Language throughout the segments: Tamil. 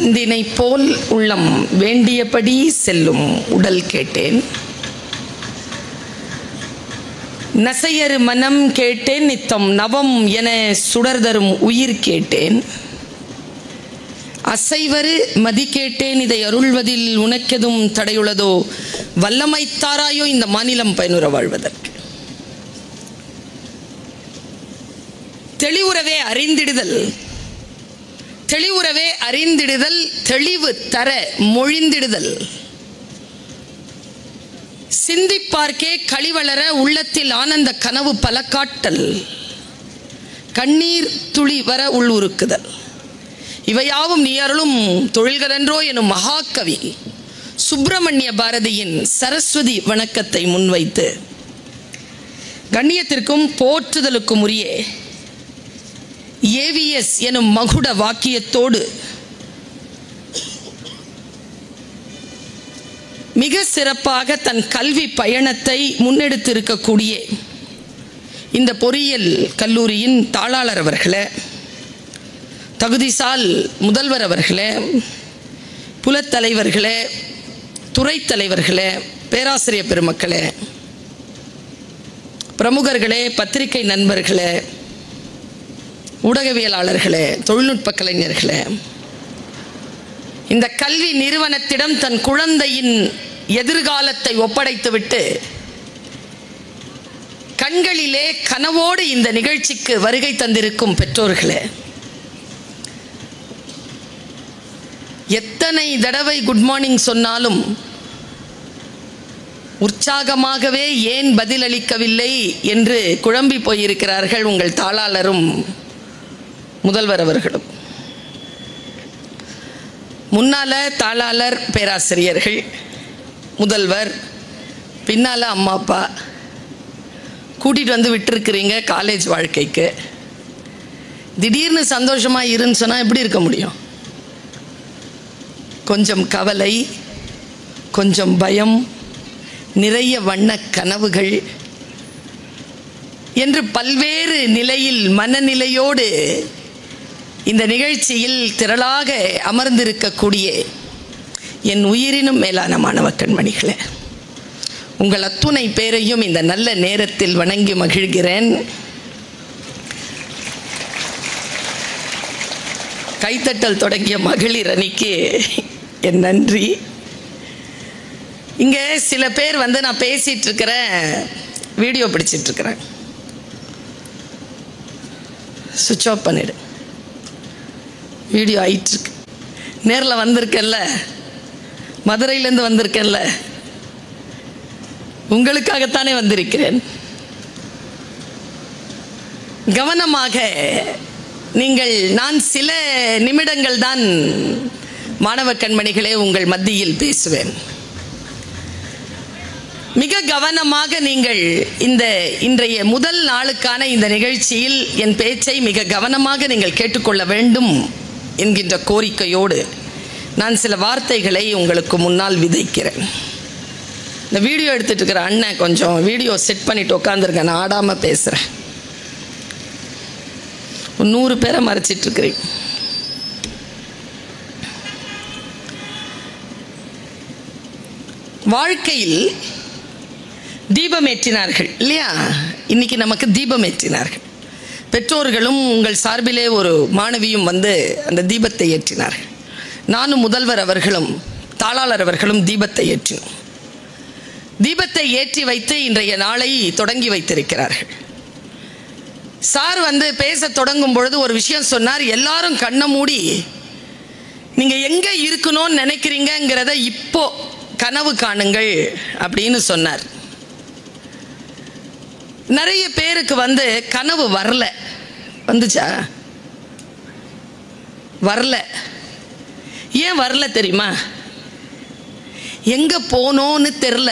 சிந்தினை போல் உள்ளம் வேண்டியபடி செல்லும் உடல் கேட்டேன், நசையறு மனம் கேட்டேன், நித்தம் நவம் என சுடர்தரும் உயிர் கேட்டேன், அசைவரு மதி கேட்டேன், இதை அருள்வதில் உனக்கெதும் தடையுள்ளதோ, வல்லமைத்தாராயோ இந்த மாநிலம் பயனுற வாழ்வதற்கு. தெளிவுறவே அறிந்திடுதல், தெளிவுறவே அறிந்திடுதல், தெளிவு தர மொழிந்திடுதல், சிந்திப்பார்க்கே களிவளர உள்ளத்தில் ஆனந்த கனவு பல காட்டல், கண்ணீர் துளி வர உள்ளுருக்குதல், இவையாவும் நீ அருளும் தொழில்களென்றோ எனும் மகாகவி சுப்பிரமணிய பாரதியின் சரஸ்வதி வணக்கத்தை முன்வைத்து கண்ணியத்திற்கும் போற்றுதலுக்கும் உரிய ஏவிஎஸ் எனும் மகுட வாக்கியத்தோடு மிக சிறப்பாக தன் கல்வி பயணத்தை முன்னெடுத்திருக்கக்கூடிய இந்த பொறியியல் கல்லூரியின் தாளாளர் அவர்களே, தகுதிசால் முதல்வர் அவர்களே, புலத்தலைவர்களே, துறை தலைவர்களே, பேராசிரியர் பெருமக்களே, பிரமுகர்களே, பத்திரிகை நண்பர்களே, ஊடகவியலாளர்களே, தொழில்நுட்ப கலைஞர்களே, இந்த கல்வி நிறுவனத்திடம் தன் குழந்தையின் எதிர்காலத்தை ஒப்படைத்துவிட்டு கண்களிலே கனவோடு இந்த நிகழ்ச்சிக்கு வருகை தந்திருக்கும் பெற்றோர்களே, எத்தனை தடவை குட் மார்னிங் சொன்னாலும் உற்சாகமாகவே ஏன் பதிலளிக்கவில்லை என்று குழம்பி போயிருக்கிறார்கள் உங்கள் தாளாளரும் முதல்வர் அவர்களும். முன்னால தாளாளர் பேராசிரியர்கள், முதல்வர், பின்னால அம்மா அப்பா கூட்டிகிட்டு வந்து விட்டுருக்கிறீங்க காலேஜ் வாழ்க்கைக்கு. திடீர்னு சந்தோஷமாக இருன்னு சொன்னால் எப்படி இருக்க முடியும்? கொஞ்சம் கவலை, கொஞ்சம் பயம், நிறைய வண்ண கனவுகள் என்று பல்வேறு நிலையில் மனநிலையோடு இந்த நிகழ்ச்சியில் திரளாக அமர்ந்திருக்கக்கூடிய என் உயிரினும் மேலான மாணவ கண்மணிகளே, உங்கள் அத்துணை பேரையும் இந்த நல்ல நேரத்தில் வணங்கி மகிழ்கிறேன். கைத்தட்டல் தொடங்கிய மகளிர் அணிக்கு என் நன்றி. இங்கே சில பேர் வந்து நான் பேசிகிட்டு இருக்கிறேன், வீடியோ பிடிச்சிட்ருக்கிறேன், சுவிட்ச் ஆஃப் பண்ணிடு, வீடியோ ஆயிட்டுருக்கு. நேரில் வந்திருக்கேன்ல, மதுரையிலேருந்து வந்திருக்கேன்ல, உங்களுக்காகத்தானே வந்திருக்கிறேன். கவனமாக நீங்கள், நான் சில நிமிடங்கள் தான் மாணவ கண்மணிகளே உங்கள் மத்தியில் பேசுவேன். மிக கவனமாக நீங்கள் இன்றைய முதல் நாளுக்கான இந்த நிகழ்ச்சியில் என் பேச்சை மிக கவனமாக நீங்கள் கேட்டுக்கொள்ள வேண்டும் என்கின்ற கோரிக்கையோடு நான் சில வார்த்தைகளை உங்களுக்கு முன்னால் விதைக்கிறேன். இந்த வீடியோ எடுத்துகிட்டு இருக்கிற அண்ணன் கொஞ்சம் வீடியோ செட் பண்ணிட்டு உட்காந்துருக்கேன், நான் ஆடாமல் பேசுகிறேன். 100 பேரை மறைச்சிட்ருக்கிறீங்க. வாழ்க்கையில் தீபம் ஏற்றினார்கள் இல்லையா? இன்னைக்கு நமக்கு தீபம் ஏற்றினார்கள். பெற்றோர்களும் உங்கள் சார்பிலே ஒரு மாணவியும் வந்து அந்த தீபத்தை ஏற்றினார்கள். நானும் முதல்வர் அவர்களும் தாளாளர் அவர்களும் தீபத்தை ஏற்றினோம். தீபத்தை ஏற்றி வைத்து இன்றைய நாளை தொடங்கி வைத்திருக்கிறார்கள். சார் வந்து பேச தொடங்கும் பொழுது ஒரு விஷயம் சொன்னார். எல்லாரும் கண்ணை மூடி நீங்கள் எங்கே இருக்கணும்னு நினைக்கிறீங்கிறத இப்போ கனவு காணுங்கள் அப்படின்னு சொன்னார். நிறைய பேருக்கு வந்து கனவு வரல. வந்துச்சா? வரல. ஏன் வரல தெரியுமா? எங்க போனோன்னு தெரில.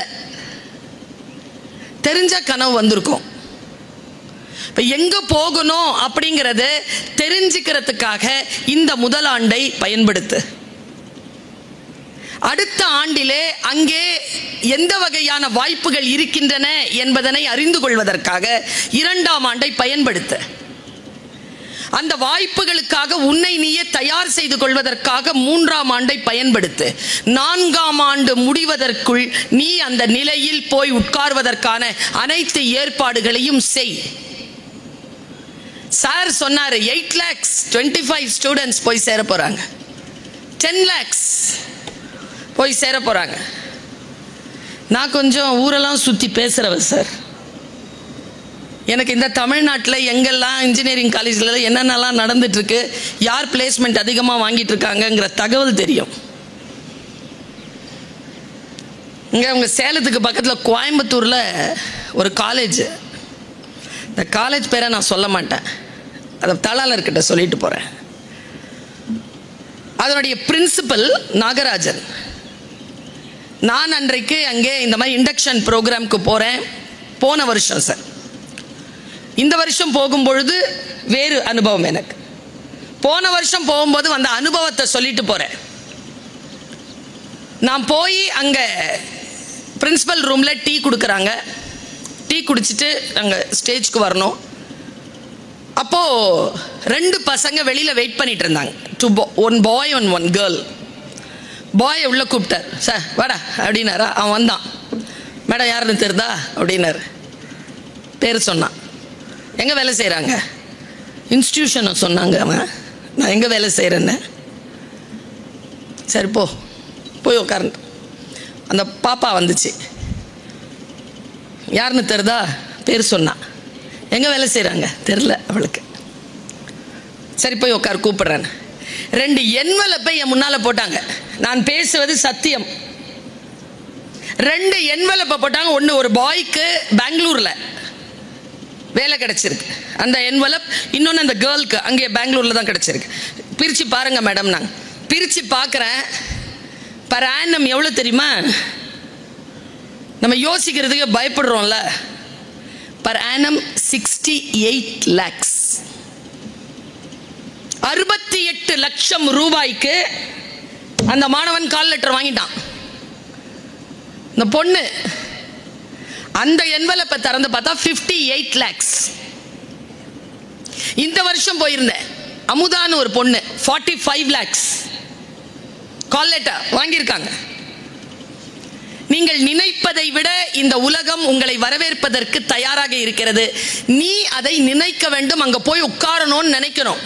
தெரிஞ்ச கனவு வந்திருக்கும். இப்போ எங்கே போகணும் அப்படிங்கிறத தெரிஞ்சுக்கிறதுக்காக இந்த முதல் ஆண்டை பயன்படுத்து. அடுத்த ஆண்டிலே அங்கே எந்த வகையான வாய்ப்புகள் இருக்கின்றன என்பதனை அறிந்து கொள்வதற்காக 2ஆம் ஆண்டை பயன்படுத்த. அந்த வாய்ப்புகளுக்காக உன்னை நீயே தயார் செய்து கொள்வதற்காக 3ஆம் ஆண்டை பயன்படுத்து. 4ஆம் ஆண்டு முடிவதற்குள் நீ அந்த நிலையில் போய் உட்கார்வதற்கான அனைத்து ஏற்பாடுகளையும் செய். சார் சொன்னாரு 8 lakhs 25 ஸ்டூடெண்ட்ஸ் போய் சேர போறாங்க, 10 lakhs போய் சேர போறாங்க. நான் கொஞ்சம் ஊரெல்லாம் சுத்தி பேசுறவ சார். எனக்கு இந்த தமிழ்நாட்டில் எங்கெல்லாம் இன்ஜினியரிங் காலேஜில் என்னென்னலாம் நடந்துட்டு இருக்கு, யார் பிளேஸ்மெண்ட் அதிகமாக வாங்கிட்டு இருக்காங்கங்கிற தகவல் தெரியும். இங்கே உங்கள் சேலத்துக்கு பக்கத்தில் கோயம்புத்தூரில் ஒரு காலேஜ், இந்த காலேஜ் பேரை நான் சொல்ல மாட்டேன், அதை தலாளர்கிட்ட சொல்லிட்டு போகிறேன். அதனுடைய பிரின்சிபல் நாகராஜன். நான் அன்றைக்கு அங்கே இந்த மாதிரி இண்டக்ஷன் ப்ரோக்ராம்க்கு போகிறேன். போன வருஷம் சார். இந்த வருஷம் போகும்பொழுது வேறு அனுபவம் எனக்கு. போன வருஷம் போகும்போது அந்த அனுபவத்தை சொல்லிட்டு போகிறேன். நான் போய் அங்கே பிரின்சிபல் ரூமில் டீ கொடுக்குறாங்க. டீ குடிச்சிட்டு அங்கே ஸ்டேஜ்க்கு வரணும். அப்போது 2 பசங்க வெளியில் வெயிட் பண்ணிட்டு இருந்தாங்க. 1 boy and 1 girl. பாயை உள்ளே கூப்பிட்டார். சார் வாடா அப்படின்னாரா. அவன் வந்தான். மேடம் யாருன்னு தெரியுதா அப்படின்னாரு. பேர் சொன்னான். எங்கே வேலை செய்கிறாங்க? இன்ஸ்டியூஷனை சொன்னாங்க. அவன் நான் எங்கே வேலை செய்கிறேன்னு. சரி போய் உட்காரு. அந்த பாப்பா வந்துச்சு. யாருன்னு தெரியுதா? பேர் சொன்னான். எங்கே வேலை செய்கிறாங்க? தெரில அவளுக்கு. சரி போய் உட்காரு, கூப்பிட்றேன்னு 2 என்வலப்பை என் முன்னால் போட்டாங்க. நான் பேசுவது சத்தியம். 2 என்வலப்பை போட்டாங்க. ஒன்று ஒரு பாய்க்கு பெங்களூரில் வேலை கிடைச்சிருக்கு, அந்த என்வலப். இன்னொன்று அந்த கேர்ளுக்கு அங்கே பெங்களூரில் தான் கிடைச்சிருக்கு. பிரித்து பாருங்கள் மேடம். நான் பிரித்து பார்க்குறேன். பர் ஆனம் எவ்வளோ தெரியுமா? நம்ம யோசிக்கிறதுக்கு பயப்படுறோம்ல. Per annum 68 lakhs. 68 லட்சம் ரூபாய்க்கு அந்த மாணவன் கால் லெட்டர் வாங்கிட்டான். இந்த பொண்ணு அந்த என்வலப்பை திறந்து பார்த்தா 58 lakhs. இந்த வருஷம் போயிருந்தேன். அமுதான்னு ஒரு பொண்ணு 45 lakhs கால் லெட்டர் வாங்கியிருக்காங்க. நீங்கள் நினைப்பதை விட இந்த உலகம் உங்களை வரவேற்பதற்கு தயாராக இருக்கிறது. நீ அதை நினைக்க வேண்டும். அங்கே போய் உட்காரணும்னு நினைக்கணும்.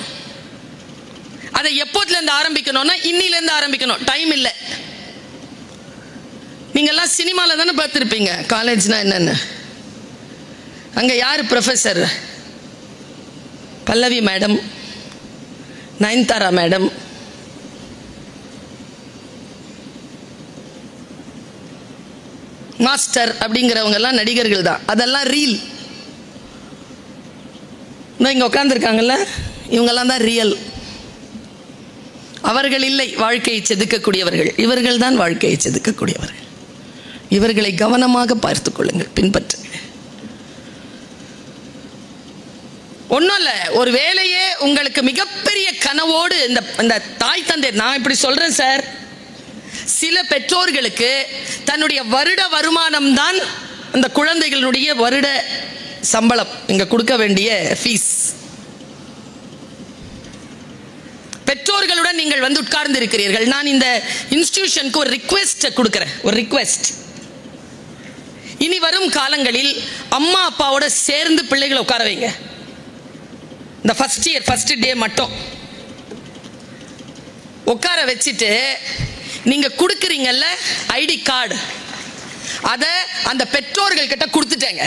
அதை எப்போதுலேருந்து ஆரம்பிக்கணும்னா இன்னிலேருந்து ஆரம்பிக்கணும். டைம் இல்லை. நீங்கள்லாம் சினிமாவில் தானே பார்த்துருப்பீங்க காலேஜ்னா என்னென்னு. அங்கே யார் ப்ரொஃபஸர்? பல்லவி மேடம், நயன்தாரா மேடம், மாஸ்டர் அப்படிங்கிறவங்கெல்லாம் நடிகர்கள் தான். அதெல்லாம் ரீல். இங்கே உட்காந்துருக்காங்கல்ல, இவங்கெல்லாம் தான் ரியல். அவர்கள் இல்லை வாழ்க்கையை செதுக்கக்கூடியவர்கள். இவர்கள் தான் வாழ்க்கையை செதுக்கக்கூடியவர்கள். இவர்களை கவனமாக பார்த்துக் கொள்ளுங்கள், பின்பற்றுங்கள். ஒன்றும் இல்லை, ஒரு வேலையே உங்களுக்கு மிகப்பெரிய கனவோடு இந்த தாய் தந்தை. நான் இப்படி சொல்றேன் சார், சில பெற்றோர்களுக்கு தன்னுடைய வருட வருமானம் தான் அந்த குழந்தைகளுடைய வருட சம்பளம், இங்க கொடுக்க வேண்டிய ஃபீஸ். பெற்றோர்களுடன் நீங்கள் வந்து உட்கார்ந்து இருக்கிறீர்கள். நான் இந்த இன்ஸ்டிடியூஷனுக்கு ஒரு ரிக்வெஸ்ட் கொடுக்கிறேன். ஒரு ரிக்வெஸ்ட். இனி வரும் காலங்களில் அம்மா அப்பாவோட சேர்ந்து பிள்ளைகளை உட்கார வைங்க. இந்த ஃபர்ஸ்ட் இயர் ஃபர்ஸ்ட் டே மட்டும் உட்கார வச்சுட்டு நீங்க கொடுக்குறீங்கல்ல ஐடி கார்டு, அதை அந்த பெற்றோர்கள் கிட்ட கொடுத்துட்டேங்க.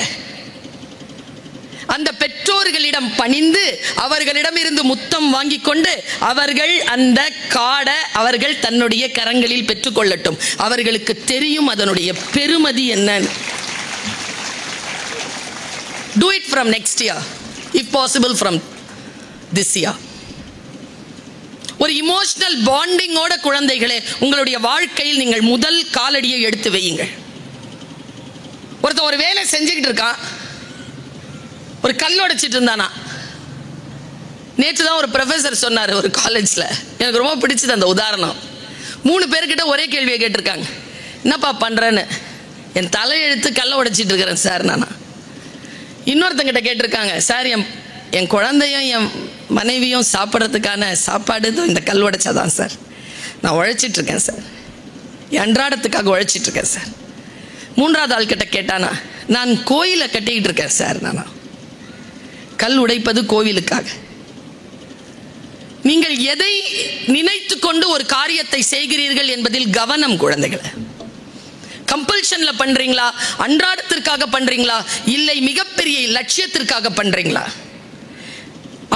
அந்த பெற்றோர்களிடம் பணிந்து அவர்களிடம் இருந்து முத்தம் வாங்கி கொண்டு அவர்கள் அந்த கார்டை அவர்கள் தன்னுடைய கரங்களில் பெற்றுக்கொள்ளட்டும். அவர்களுக்கு தெரியும் அதனுடைய பெருமதி என்னன்னு. Do it from next year, if possible from this year. ஒரு இமோஷனல் பாண்டிங்கோட குழந்தைகளே உங்களுடைய வாழ்க்கையில் நீங்கள் முதல் காலடியை எடுத்து வையுங்கள். ஒருத்தன் ஒரு வேலை செஞ்சுக்கிட்டு இருக்கான், ஒரு கல் உடைச்சிட்டு இருந்தானா. நேற்று தான் ஒரு ப்ரொஃபஸர் சொன்னார் ஒரு காலேஜில், எனக்கு ரொம்ப பிடிச்சது அந்த உதாரணம். 3 பேர்கிட்ட ஒரே கேள்வியை கேட்டிருக்காங்க, என்னப்பா பண்ணுறேன்னு. என் தலையெழுத்து கல்லை உடைச்சிட்டு இருக்கிறேன் சார் நானா. இன்னொருத்தங்கிட்ட கேட்டிருக்காங்க, சார் என் குழந்தையும் என் மனைவியும் சாப்பிட்றதுக்கான சாப்பாடு இந்த கல் உடைச்சாதான் சார். நான் உழைச்சிட்ருக்கேன் சார், அன்றாடத்துக்காக உழைச்சிட்ருக்கேன் சார். 3வது ஆள்கிட்ட கேட்டானா, நான் கோயிலை கட்டிக்கிட்டு இருக்கேன் சார். நானா கல் உடைப்பது கோவிலுக்காக. நீங்கள் எதை நினைத்து கொண்டு ஒரு காரியத்தை செய்கிறீர்கள் என்பதில் கவனம் குழந்தைகளை. கம்பல்ஷன்ல பண்றீங்களா, அன்றாடத்திற்காக பண்றீங்களா, இல்லை மிகப்பெரிய லட்சியத்திற்காக பண்றீங்களா?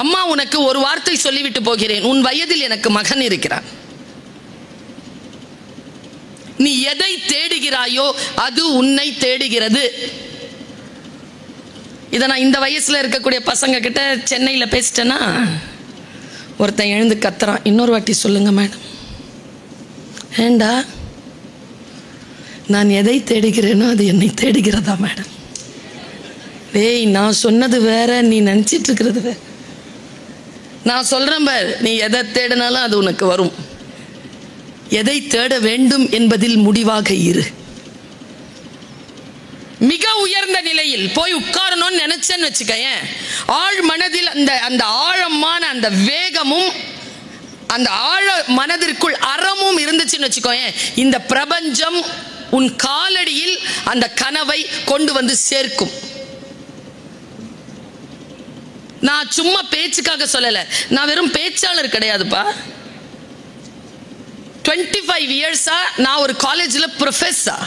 அம்மா உனக்கு ஒரு வார்த்தை சொல்லிவிட்டு போகிறேன், உன் வயதில் எனக்கு மகன் இருக்கிறான். நீ எதை தேடுகிறாயோ அது உன்னை தேடுகிறது. இதை நான் இந்த வயசுல இருக்கக்கூடிய பசங்க கிட்ட சென்னையில பேசிட்டேன்னா, ஒருத்தன் எழுந்து கத்துறான், இன்னொரு வாட்டி சொல்லுங்க மேடம். ஏண்டா, நான் எதை தேடுகிறேனோ அது என்னை தேடுகிறதா மேடம்? டேய், நான் சொன்னது வேற, நீ நினைச்சிட்டு இருக்கிறது வேற. நான் சொல்றேன் பார், நீ எதை தேடினாலும் அது உனக்கு வரும். எதை தேட வேண்டும் என்பதில் முடிவாக இரு. மிக உயர்ந்த நிலையில் போய் உட்காரணும்னு நினைச்சேன்னு வச்சுக்கேன், ஆழ் மனதில் அந்த ஆழமான அந்த வேகமும் அந்த ஆழ மனதிற்குள் அறமும் இருந்துச்சுன்னு வச்சுக்கோயேன், இந்த பிரபஞ்சம் உன் காலடியில் அந்த கனவை கொண்டு வந்து சேர்க்கும். நான் சும்மா பேச்சுக்காக சொல்லல, நான் வெறும் பேச்சாளர் கிடையாதுப்பா. 25 இயர்ஸா நான் ஒரு காலேஜில் professor.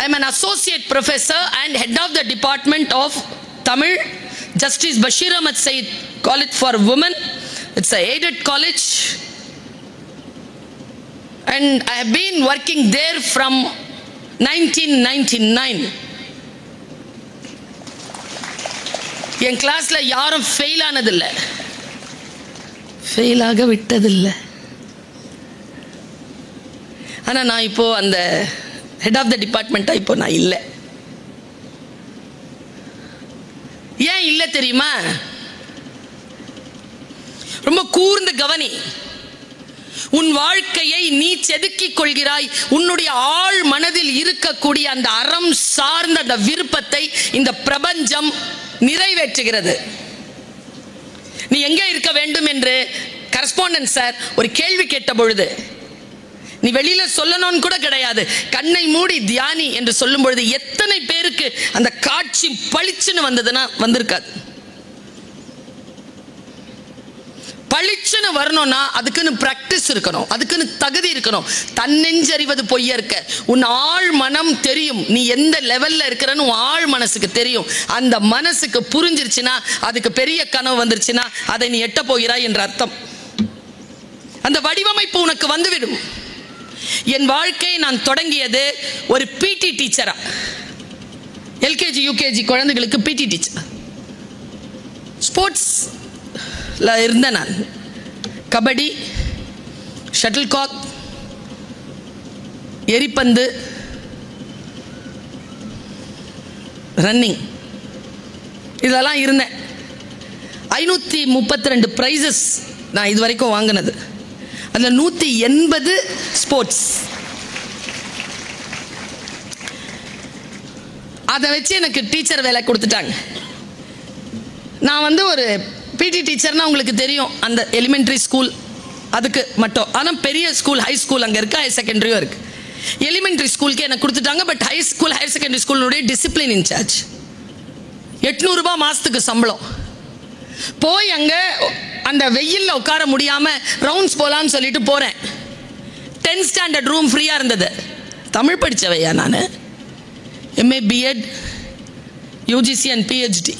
I am an associate professor and head of the department of Tamil, Justice Bashir Ahmed Said College for Women. It's an aided college, and I have been working there from 1999. என் கிளாஸ்ல யாரும் ஃபெயில் ஆனதில்லை, ஃபெயில் ஆக விட்டதில்லை. ஆனால் நான் இப்போ அந்த ஹெட் ஆஃப் த டிபார்ட்மெண்ட்டாக இப்போ நான் இல்லை. ஏன் இல்லை தெரியுமா? ரொம்ப கூர்ந்து கவனி. உன் வாழ்க்கையை நீ செதுக்கிக் கொள்கிறாய். உன்னுடைய ஆழ் மனதில் இருக்கக்கூடிய அந்த அறம் சார்ந்த அந்த விருப்பத்தை இந்த பிரபஞ்சம் நிறைவேற்றுகிறது. நீ எங்கே இருக்க வேண்டும் என்று கரஸ்பாண்டன்ட் சார் ஒரு கேள்வி கேட்ட பொழுது, நீ வெளியில சொல்லணும்னு கூட கிடையாது, கண்ணை மூடி தியானி என்று சொல்லும் பொழுது எத்தனை பேருக்கு அந்த காட்சி பளிச்சுன்னு வந்ததுன்னா வந்திருக்காது. பளிச்சுன்னு வரணும்னா அதுக்குன்னு பிராக்டிஸ் இருக்கணும், அதுக்குன்னு தகுதி இருக்கணும். தன்னெஞ்சறிவது பொய்ய இருக்க, உன் ஆழ் மனம் தெரியும், நீ எந்த லெவல்ல இருக்கிறன்னு உன் ஆழ் மனசுக்கு தெரியும். அந்த மனசுக்கு புரிஞ்சிருச்சுன்னா, அதுக்கு பெரிய கனவு வந்துருச்சுன்னா அதை நீ எட்ட போகிறாய் என்ற அர்த்தம். அந்த வடிவமைப்பு உனக்கு வந்துவிடும். என் வாழ்க்கையை நான் தொடங்கியது ஒரு பிடி டீச்சரா. எல்கேஜி யூகேஜி குழந்தைகளுக்கு பிடி டீச்சர். ஸ்போர்ட்ஸ்ல இருந்தேன் நான். கபடி, ஷட்டில் காக், எரிப்பந்து, ரன்னிங், இதெல்லாம் இருந்தேன். 532 பிரைசஸ் நான் இது வரைக்கும் வாங்கினது. அதில் 180 ஸ்போர்ட்ஸ். அதை வச்சு எனக்கு டீச்சர் வேலை கொடுத்துட்டாங்க. நான் வந்து ஒரு பிடி டீச்சர்னா உங்களுக்கு தெரியும், அந்த எலிமெண்ட்ரி ஸ்கூல் அதுக்கு மட்டும். ஆனால் பெரிய ஸ்கூல், ஹை ஸ்கூல் அங்கே இருக்குது, ஹையர் செகண்டரியும் இருக்குது. எலிமெண்ட்ரி ஸ்கூலுக்கு எனக்கு கொடுத்துட்டாங்க. But high school, higher secondary ஸ்கூலுடைய டிசிப்ளின் இன்சார்ஜ். 800 ரூபாய் மாதத்துக்கு சம்பளம். போய் அங்கே அந்த வெயிலில் உட்கார முடியாமல் ரவுண்ட்ஸ் போகலான்னு சொல்லிட்டு போகிறேன். 10th ஸ்டாண்டர்ட் ரூம் ஃப்ரீயாக இருந்தது. தமிழ் படித்தவையா நான், MA BEd UGC and PhD.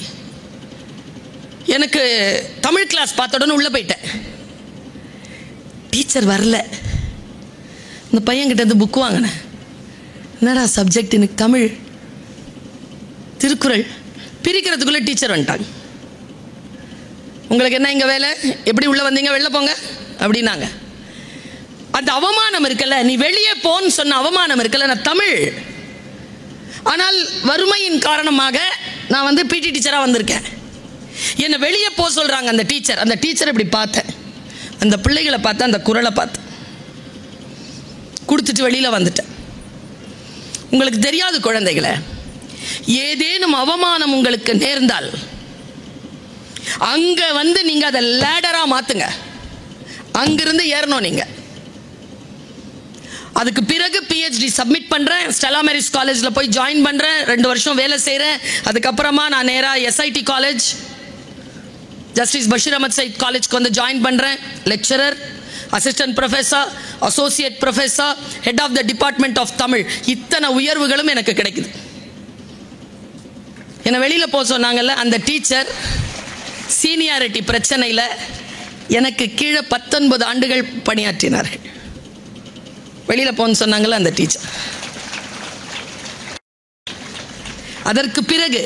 எனக்கு தமிழ் கிளாஸ் பார்த்த உடனே உள்ளே போயிட்டேன். டீச்சர் வரல. இந்த பையன்கிட்ட இருந்து புக் வாங்கினேன். என்னடா சப்ஜெக்ட்? எனக்கு தமிழ், திருக்குறள். பிரிக்கிறதுக்குள்ளே டீச்சர் வந்துட்டாங்க. உங்களுக்கு என்ன இங்கே வேலை, எப்படி உள்ளே வந்தீங்க, வெளில போங்க அப்படின்னாங்க. அந்த அவமானம் இருக்குல்ல, நீ வெளியே போன்னு சொன்ன அவமானம் இருக்குல்ல. நான் தமிழ், ஆனால் வறுமையின் காரணமாக நான் வந்து பிடி டீச்சராக வந்திருக்கேன். என்னை வெளியே போக சொல்கிறாங்க அந்த டீச்சர். அந்த டீச்சரை இப்படி பார்த்தேன், அந்த பிள்ளைகளை பார்த்தேன், அந்த குரலை பார்த்தேன், கொடுத்துட்டு வெளியில் வந்துட்டேன். உங்களுக்கு தெரியாது குழந்தைகளை, ஏதேனும் அவமானம் உங்களுக்கு நேர்ந்தால் அங்க வந்து நீங்க அதை லேடரா மாத்துங்க. அங்கிருந்து ஏறணும் நீங்க. அதுக்கு பிறகு PhD சப்மிட் பண்றேன், ஸ்டெல்லா மேரிஸ் காலேஜ்ல போய் ஜாயின் பண்றேன், 2 வருஷம் வேலை செய்றேன். அதுக்கப்புறமா நான் நேரா SIT college, justice Basheer Ahmed Sayeed காலேஜ்க்கு வந்து ஜாயின் பண்றேன். Lecturer, assistant professor, associate professor, head of the department of Tamil. இத்தனை உயர்வுகளும் எனக்கு கிடைக்குது. என்னை வெளியில போக சொன்னாங்கல்ல, அந்த டீச்சர் சீனியாரிட்டி பிரச்சனையில் எனக்கு கீழே 19 ஆண்டுகள் பணியாற்றினார்கள். வெளியில போன்னு சொன்னாங்கல்ல அந்த டீச்சர். அதற்கு பிறகு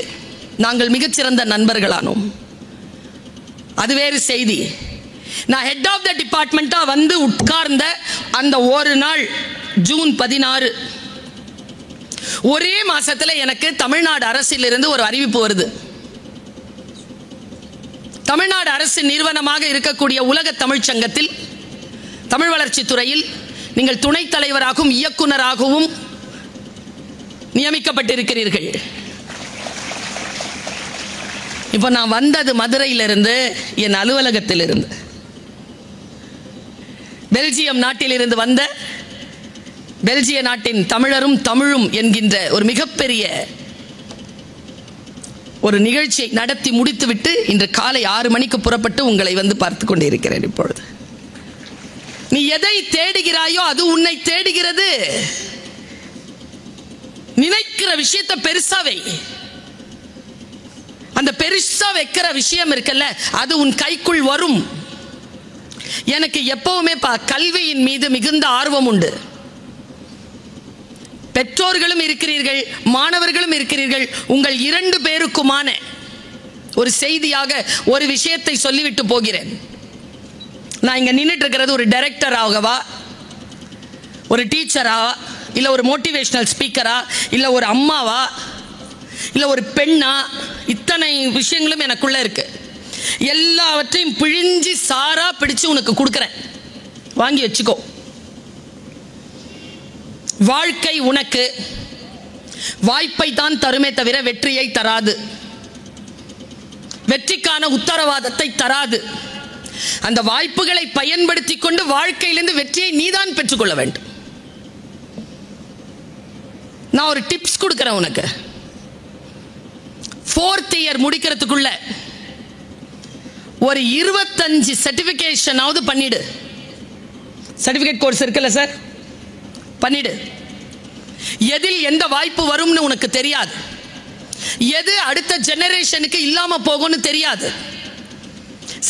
நாங்கள் மிகச்சிறந்த நண்பர்களானோம். அது வேறு செய்தி. நான் ஹெட் ஆஃப் த டிபார்ட்மெண்டா வந்து உட்கார்ந்த அந்த ஒரு நாள் ஜூன் 16, ஒரே மாசத்துல எனக்கு தமிழ்நாடு அரசிலிருந்து ஒரு அறிவிப்பு வருது. தமிழ்நாடு அரசு நிறுவனமாக இருக்கக்கூடிய உலக தமிழ்ச் சங்கத்தில் தமிழ் வளர்ச்சி துறையில் நீங்கள் துணைத் தலைவராகவும் இயக்குனராகவும் நியமிக்கப்பட்டிருக்கிறீர்கள். இப்போ நான் வந்தது மதுரையிலிருந்து, என் அலுவலகத்திலிருந்து. பெல்ஜியம் நாட்டிலிருந்து வந்த, பெல்ஜிய நாட்டின் தமிழரும் தமிழும் என்கின்ற ஒரு மிகப்பெரிய ஒரு நிகழ்ச்சியை நடத்தி முடித்துவிட்டு இன்று காலை 6 மணிக்கு புறப்பட்டு உங்களை வந்து பார்த்து கொண்டிருக்கிறேன். இப்பொழுது நீ எதை தேடுகிறாயோ அது உன்னை தேடுகிறது. நினைக்கிற விஷயத்தை பெருசாவை, அந்த பெருசா வைக்கிற விஷயம் இருக்குல்ல, அது உன் கைக்குள் வரும். எனக்கு எப்பவுமே கல்வியின் மீது மிகுந்த ஆர்வம் உண்டு. பெற்றோர்களும் இருக்கிறீர்கள், மாணவர்களும் இருக்கிறீர்கள். உங்கள் 2 பேருக்குமான ஒரு செய்தியாக ஒரு விஷயத்தை சொல்லிவிட்டு போகிறேன். நான் இங்க நின்றுட்டு இருக்கிறது ஒரு டைரக்டராகவா, ஒரு டீச்சரா, இல்ல ஒரு மோட்டிவேஷனல் ஸ்பீக்கரா, இல்ல ஒரு அம்மாவா, இல்ல ஒரு பெண்ணா, இத்தனை விஷயங்களும் எனக்குள்ள இருக்கு. எல்லாவற்றையும் பிழிஞ்சி சாரா பிடிச்சு உனக்கு கொடுக்கிறேன், வாங்கி வச்சுக்கோ. வாழ்க்கை உனக்கு வாய்ப்பை தான் தருமே தவிர வெற்றியை தராது, வெற்றிக்கான உத்தரவாதத்தை தராது. அந்த வாய்ப்புகளை பயன்படுத்தி கொண்டு வாழ்க்கையிலிருந்து வெற்றியை நீதான் பெற்றுக்கொள்ள வேண்டும். நான் ஒரு டிப்ஸ் கொடுக்கிறேன் உனக்கு. 4th இயர் முடிக்கிறதுக்குள்ள ஒரு 25 சர்டிபிகேஷனாவது பண்ணிடு. சர்டிபிகேட் கோர்ஸ் இருக்குல்ல சார், பண்ணிடு. எதில் எந்த வாய்ப்பு வரும்னு உனக்கு தெரியாது, எது அடுத்த ஜெனரேஷனுக்கு இல்லாம போகும்னு தெரியாது.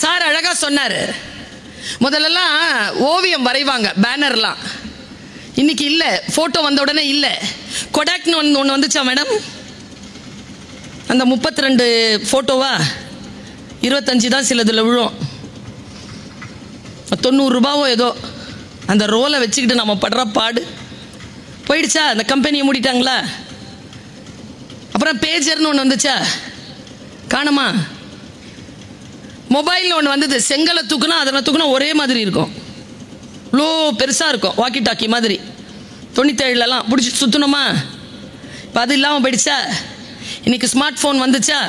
சார் அழகா சொன்னாரு, முதல்லலாம் ஓவியம் வரைவாங்க, பேனர்லாம். இன்னைக்கு இல்ல, போட்டோ வந்த உடனே இல்ல. கொடாக்னு ஒன்று வந்துச்சா மேடம்? அந்த 32 போட்டோவா 25 தான் சிலதுல விழும். 90 ரூபாவோ ஏதோ. அந்த ரோலை வச்சுக்கிட்டு நம்ம படுற பாடு போயிடுச்சா? அந்த கம்பெனியை மூடிட்டாங்களா? அப்புறம் பேஜர்னு ஒன்று வந்துச்சா? காணுமா? மொபைல் ஒன்று வந்தது, செங்கலை தூக்குனா அதில் தூக்குனா ஒரே மாதிரி இருக்கும், இவ்வளோ பெருசாக இருக்கும், வாக்கி டாக்கி மாதிரி. 97லலாம் பிடிச்சி சுற்றணுமா? இப்போ அது இல்லாமல் போயிடுச்சா? இன்னைக்கு ஸ்மார்ட் ஃபோன் வந்துச்சா?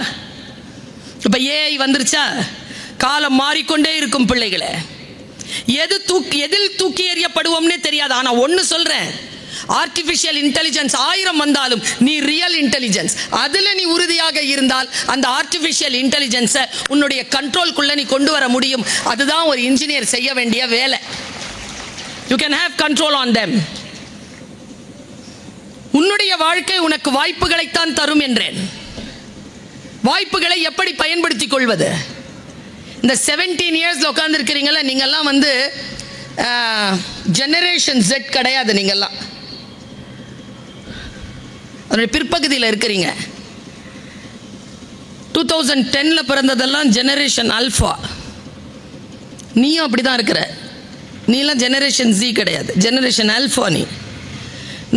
இப்போ AI வந்துருச்சா? காலம் மாறிக்கொண்டே இருக்கும் பிள்ளைகளை. எதில் தூக்கி எறியப்படுவோம்னே தெரியாது. ஆனால் ஒன்று சொல்கிறேன், ஆர்டிஃபிஷியல் இன்டெலிஜென்ஸ் 1000 வந்தாலும் நீ ரியல் இன்டெலிஜென்ஸ், அதில் நீ உறுதியாக இருந்தால் அந்த ஆர்டிஃபிஷியல் இன்டெலிஜென்ஸை உன்னுடைய கண்ட்ரோல்குள்ள நீ கொண்டு வர முடியும். அதுதான் ஒரு இன்ஜினியர் செய்ய வேண்டிய வேலை. You can have control on them. உன்னுடைய வாழ்க்கை உனக்கு வாய்ப்புகளைத்தான் தரும் என்றேன். வாய்ப்புகளை எப்படி பயன்படுத்திக் கொள்வது? இந்த 17 இயர்ஸ்ல உட்கார்ந்து இருக்கிறீங்களா, நீங்கெல்லாம் வந்து ஜெனரேஷன் Z கிடையாது. நீங்கெல்லாம் அதனுடைய பிற்பகுதியில் இருக்கிறீங்க. 2010ல பிறந்ததெல்லாம் ஜெனரேஷன் ஆல்பா. நீயும் அப்படிதான் இருக்கிற. நீலாம் ஜெனரேஷன் Z கிடையாது, ஜெனரேஷன் ஆல்பா நீ.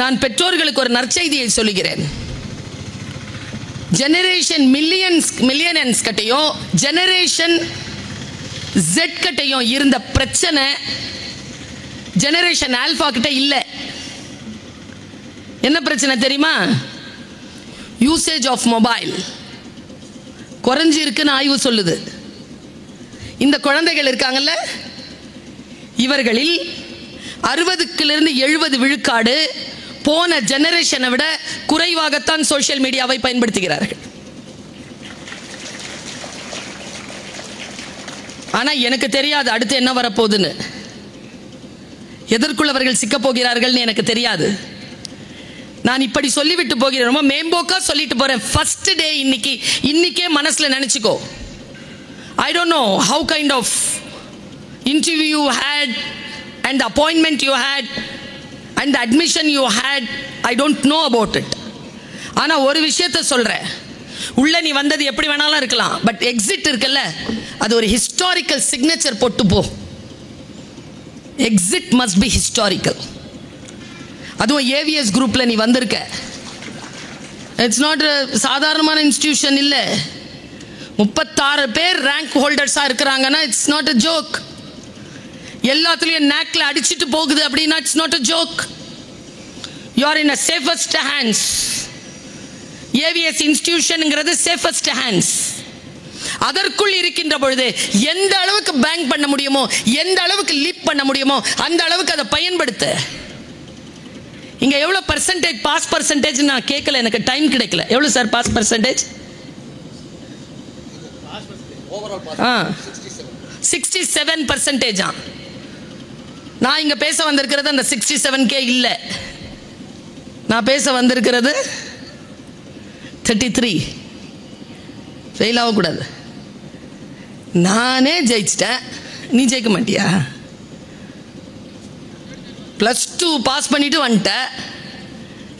நான் பெற்றோர்களுக்கு ஒரு நற்செய்தியை சொல்லுகிறேன். ஜெனரேஷன் மில்லியன்ஸ் கட்டையும் ஜெனரேஷன் Z கட்டையும் இருந்த பிரச்சனை ஜெனரேஷன் ஆல்பா கிட்ட இல்லை. என்ன பிரச்சனை தெரியுமா? யூசேஜ் ஆஃப் மொபைல் குறைஞ்சி இருக்குன்னு ஆய்வு சொல்லுது. இந்த குழந்தைகள் இருக்காங்கல்ல, இவர்களில் 60லிருந்து 70 விழுக்காடு போன ஜெனரேஷனை விட குறைவாகத்தான் சோஷியல் மீடியாவை பயன்படுத்துகிறார்கள். ஆனா எனக்கு தெரியாது அடுத்து என்ன வரப்போகுதுன்னு, எதற்குள் அவர்கள் சிக்க போகிறார்கள்னு எனக்கு தெரியாது. நான் இப்படி சொல்லிவிட்டு போகிறேன், ரொம்ப மேம்போக்கா சொல்லிட்டு போறேன். ஃபர்ஸ்ட் டே இன்னைக்கே மனசுல நினைச்சுக்கோ. I don't know how kind of interview you had and the appointment you had and the admission you had. I don't know about it. ஆனா ஒரு விஷயத்தை சொல்றேன், உள்ள நீ வந்தது எப்படி வேணாலும் இருக்கலாம், பட் எக்ஸிட் இருக்குல்ல, அது ஒரு ஹிஸ்டாரிக்கல் சிக்னேச்சர் போட்டு போ. Exit must be historical. அதுவும் ஏவிஎஸ் குரூப்ல நீ வந்திருக்க. இட்ஸ் நாட் சாதாரணமான இன்ஸ்டிடியூஷன் இல்ல. 36 பேர் ரேங்க் ஹோல்டர்ஸா இருக்கிறாங்கன்னா இட்ஸ் நாட் a ஜோக். எல்லாத்துலயும் நாக்ல அடிச்சிட்டு போகுது அப்படின்னா it's not a joke. you are in a safest hands. AVS இன்ஸ்டிடியூஷன்ங்கிறது சேஃபஸ்ட் ஹேண்ட்ஸ். அதற்குள் இருக்கின்ற பொழுது எந்த அளவுக்கு பேங்க் பண்ண முடியுமோ, எந்த அளவுக்கு லீப் பண்ண முடியுமோ அந்த அளவுக்கு அதை பயன்படுத்த. இங்க எவ்வளவு பர்சன்டேஜ் பாஸ் பர்சன்டேஜ் நான் கேட்கல, எனக்கு டைம் கிடைக்கல. எவ்வளவு சார் பாஸ் பர்சன்டேஜ்? 67%. நான் இங்க பேச வந்திருக்கிறது அந்த 67K இல்ல, நான் பேச வந்திருக்கிறது 33. ஃபெயில் ஆகக்கூடாது. நானே ஜெயிச்சிட்டேன், நீ ஜெயிக்க மாட்டியா? +2 பாஸ் பண்ணிட்டு வந்துட்ட,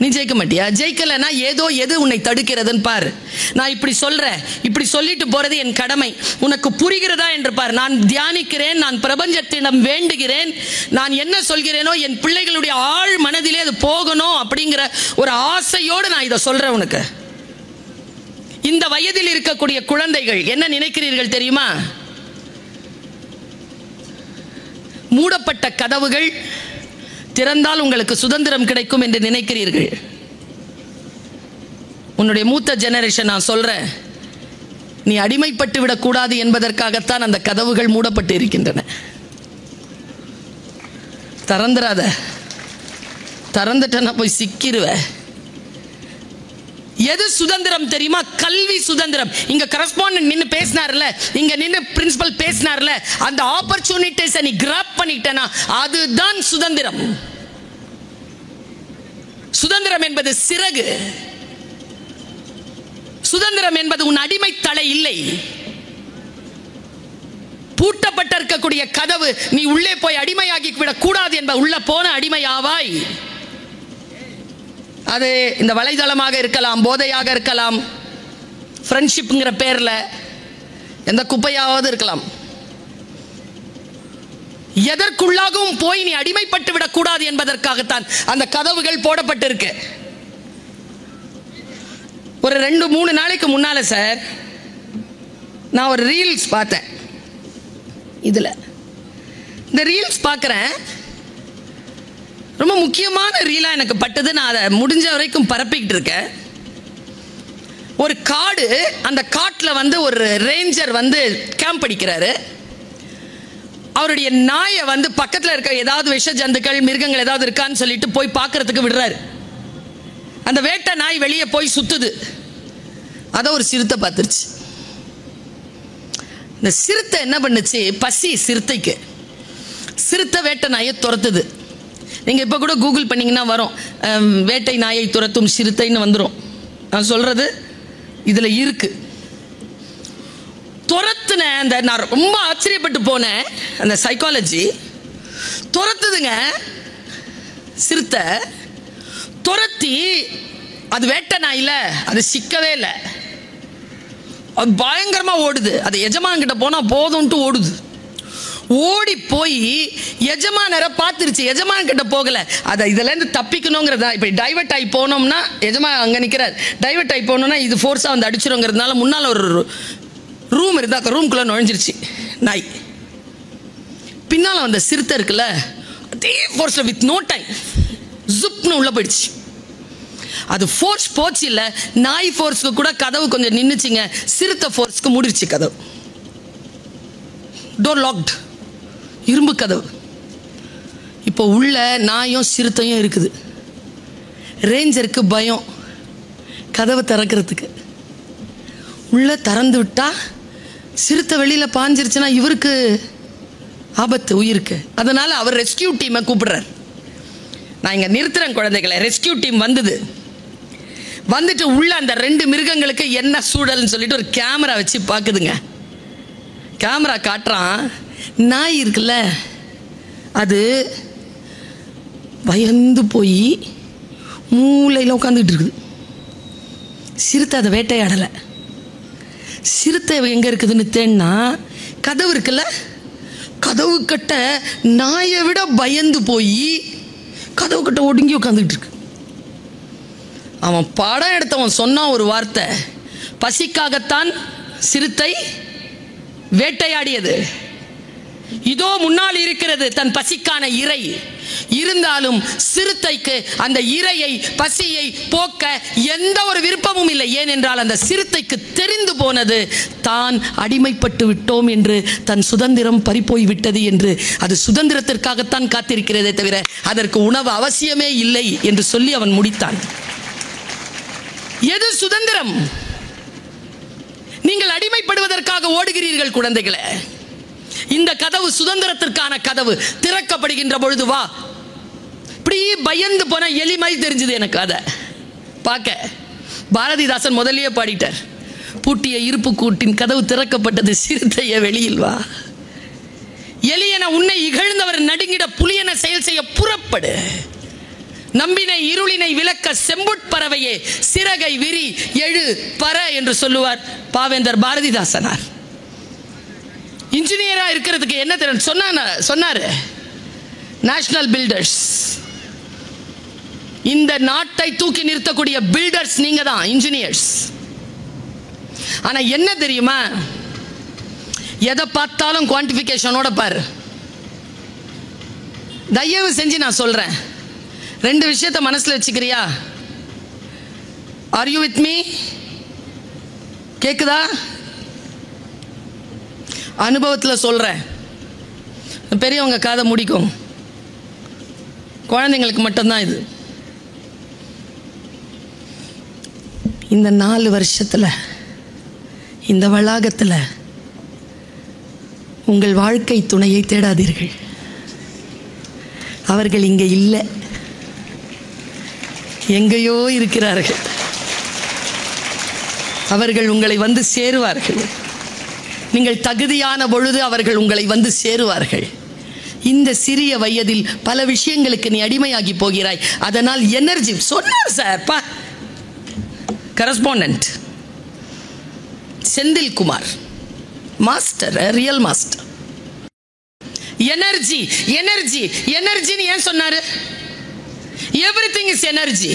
நீ ஜெயிக்க மாட்டியா? ஜெயிக்கலைன்னா ஏதோ எது உன்னை தடுக்கிறதுன்னு பாரு. நான் இப்படி சொல்றேன், இப்படி சொல்லிட்டு போறது என் கடமை. உனக்கு புரிகிறதா என்று பார். நான் தியானிக்கிறேன், நான் பிரபஞ்சத்திடம் வேண்டுகிறேன். நான் என்ன சொல்கிறேனோ என் பிள்ளைகளுடைய ஆழ் மனதிலே அது போகணும் அப்படிங்கிற ஒரு ஆசையோடு நான் இதை சொல்றேன் உனக்கு. இந்த வயதில் இருக்கக்கூடிய குழந்தைகள் என்ன நினைக்கிறீர்கள் தெரியுமா? மூடப்பட்ட கதவுகள் திறந்தால் உங்களுக்கு சுதந்திரம் கிடைக்கும் என்று நினைக்கிறீர்கள். உன்னுடைய மூத்த ஜெனரேஷன் நான் சொல்றேன், நீ அடிமைப்பட்டு விடக்கூடாது என்பதற்காகத்தான் அந்த கதவுகள் மூடப்பட்டு இருக்கின்றன. திறந்துடாத, திறந்துட்டேன்னா போய் சிக்கிருவ. எது சுதந்திரம் தெரியுமா? கல்வி சுதந்திரம். இங்க கரஸ்பாண்டன்ட் நின்னு பேசினார்ல, இங்க நின்னு பிரின்சிபல் பேசினார்ல, அந்த ஆப்பர்ச்சுனிட்டிஸை நீ கிராப் பண்ணிட்டேனா அதுதான் சுதந்திரம். சுதந்திரம் என்பது சிறகு. சுதந்திரம் என்பது உன் அடிமை தலை இல்லை. பூட்டப்பட்டிருக்கக்கூடிய கதவு நீ உள்ளே போய் அடிமையாகி விடக் கூடாது என்பது. உள்ள போன அடிமையாவாய். அது இந்த வலைதளமாக இருக்கலாம், போதையாக இருக்கலாம், ஃப்ரெண்ட்ஷிப்ங்கிற பேர்ல எந்த குப்பையாவது இருக்கலாம். எதற்குள்ளாகவும் போய் நீ அடிமைப்பட்டு விடக்கூடாது என்பதற்காகத்தான் அந்த கதவுகள் போடப்பட்டிருக்கு. ஒரு 2-3 நாளைக்கு முன்னால சார் நான் ஒரு ரீல்ஸ் பார்த்தேன். இதுல இந்த ரீல்ஸ் பார்க்குறேன், ரொம்ப முக்கியமான ரீலா எனக்கு பட்டது. நான் அதை முடிஞ்ச வரைக்கும் பரப்பிக்கிட்டு இருக்கேன். ஒரு காடு, அந்த காட்டில் வந்து ஒரு ரேஞ்சர் வந்து கேம்ப் அடிக்கிறாரு. அவருடைய நாயை வந்து பக்கத்தில் இருக்க ஏதாவது விஷ ஜந்துக்கள் மிருகங்கள் ஏதாவது இருக்கான்னு சொல்லிட்டு போய் பார்க்கறதுக்கு விடுறாரு. அந்த வேட்டை நாய் வெளியே போய் சுத்துது. அதை ஒரு சிறுத்தை பார்த்துருச்சு. இந்த சிறுத்தை என்ன பண்ணுச்சு? பசி சிறுத்தைக்கு. சிறுத்தை வேட்டை நாயை துரத்துது. நீங்கள் இப்போ கூட கூகுள் பண்ணிங்கன்னா வரும், வேட்டை நாயை துரத்தும் சிறுத்தைன்னு வந்துடும். நான் சொல்கிறது இதில் இருக்கு. துரத்துன அந்த, நான் ரொம்ப ஆச்சரியப்பட்டு போனேன், அந்த சைக்காலஜி. துரத்துதுங்க சிறுத்தை. துரத்தி அது வேட்டை நாயில அது சிக்கவே இல்லை. அது பயங்கரமாக ஓடுது. அது எஜமான்கிட்ட போனால் போதும்ட்டு ஓடுது. ஓடி போய் எஜமானரை பார்த்துருச்சு. எஜமான் கிட்ட போகல, அதை இதுலேருந்து தப்பிக்கணுங்கிறதா. இப்போ டைவர்ட் ஆகி போனோம்னா எஜமான் அங்கே நிற்கிறார். டைவர்ட் ஆகி போனோம்னா இது ஃபோர்ஸாக வந்து அடிச்சிருங்கிறதுனால முன்னால் ஒரு ரூம் இருந்தால் அந்த ரூம்குள்ளே நுழைஞ்சிருச்சு நாய். பின்னால் வந்த சிறுத்தை இருக்குல்ல, அதே ஃபோர்ஸில் வித் நோ டைம் ஜுப்னு உள்ளே போயிடுச்சு. அது ஃபோர்ஸ் போச்சு இல்லை, நாய் ஃபோர்ஸ்க்கு கூட கதவு கொஞ்சம் நின்றுச்சுங்க. சிறுத்தை ஃபோர்ஸ்க்கு மூடிடுச்சு கதவு. டோர் லாக்ட், இரும்பு கதவு. இப்போ உள்ள நாயும் சிறுத்தையும் இருக்குது. ரேஞ்சருக்கு பயம் கதவை திறக்கிறதுக்கு. உள்ள திறந்து விட்டா சிறுத்தை வெளியில் பாஞ்சிருச்சுன்னா இவருக்கு ஆபத்து உயிருக்கு. அதனால அவர் ரெஸ்கியூ டீமை கூப்பிடுறார். நான் இங்கே நிறுத்துறேன் குழந்தைகளை. ரெஸ்கியூ டீம் வந்துட்டு உள்ள அந்த 2 மிருகங்களுக்கு என்ன சூழல்னு சொல்லிட்டு ஒரு கேமரா வச்சு பார்க்குதுங்க. கேமரா காட்டுறான், நாய் இருக்குல்ல அது பயந்து போய் மூளையில் உட்காந்துக்கிட்டு இருக்குது. சிறுத்தை அதை வேட்டையாடலை. சிறுத்தை எங்கே இருக்குதுன்னு தேன்னா கதவு இருக்குல்ல, கதவு கட்ட நாயை விட பயந்து போய் கதவு கட்ட ஒடுங்கி உட்காந்துக்கிட்டு இருக்கு. அவன் படம் எடுத்தவன் சொன்னான் ஒரு வார்த்தை, பசிக்காகத்தான் சிறுத்தை வேட்டையாடியது. இதோ முன்னால் இருக்கிறது தன் பசிக்கான இரை. இருந்தாலும் சிறுத்தைக்கு அந்த இரையை பசியை போக்க எந்த ஒரு விருப்பமும் இல்லை. ஏனென்றால் அந்த சிறுத்தைக்கு தெரிந்து போனது தான் அடிமைப்பட்டு விட்டோம் என்று, தன் சுதந்திரம் பறிப்போய் விட்டது என்று. அது சுதந்திரத்திற்காகத்தான் காத்திருக்கிறதே தவிர அதற்கு உணவு அவசியமே இல்லை என்று சொல்லி அவன் முடித்தான். எது சுதந்திரம்? நீங்கள் அடிமைப்படுவதற்காக ஓடுகிறீர்கள் குழந்தைகளே. இந்த கதவு சுதந்திரத்திற்கான கதவு. திறக்கப்படுகின்ற பொழுது வா. இப்படி பயந்து போன எலிமை தெரிஞ்சது எனக்கு. அதை பார்க்க பாரதிதாசன் முதலியே பாடிட்டார். பூட்டிய இருப்பு கூட்டின் கதவு திறக்கப்பட்டது, சிறுத்தைய வெளியில் வா. எலியென உன்னை இகழ்ந்தவர் நடுங்கிட புலியென செயல் செய்ய புறப்படு. நம்பினை இருளினை விளக்க செம்புட்பறவையே சிறகை விரி எழு பற என்று சொல்லுவார் பாவேந்தர் பாரதிதாசனார். இன்ஜினியரா இருக்கிறதுக்கு என்ன தெரியும் சொன்னாரு. நேஷனல் பில்டர்ஸ், இந்த நாட்டை தூக்கி நிறுத்தக்கூடிய பில்டர்ஸ் நீங்க தான், இன்ஜினியர்ஸ். ஆனா என்ன தெரியுமா, எதை பார்த்தாலும் குவான்டிஃபிகேஷனோட பாரு. தயவு செஞ்சு நான் சொல்றேன், 2 விஷயத்தை மனசுல வச்சுக்கிறியா? Are you with me? கேக்குதா? அனுபவத்தில் சொல்றேன். பெரியவங்க காதை முடிக்கும், குழந்தைங்களுக்கு மட்டும்தான் இது. இந்த 4 வருஷத்துல இந்த வளாகத்தில் உங்கள் வாழ்க்கை துணையை தேடாதீர்கள். அவர்கள் இங்கே இல்லை, எங்கேயோ இருக்கிறார்கள். அவர்கள் உங்களை வந்து சேருவார்கள். நீங்கள் தகுதியான பொழுது அவர்கள் உங்களை வந்து சேருவார்கள். இந்த சிறிய வயதில் பல விஷயங்களுக்கு நீ அடிமையாகி போகிறாய். அதனால் எனர்ஜி சொன்னார் சார் பா, correspondent Senthil Kumar, master, real master. Energy energy எனர்ஜின்னு ஏன் சொன்னாரு? Everything is energy.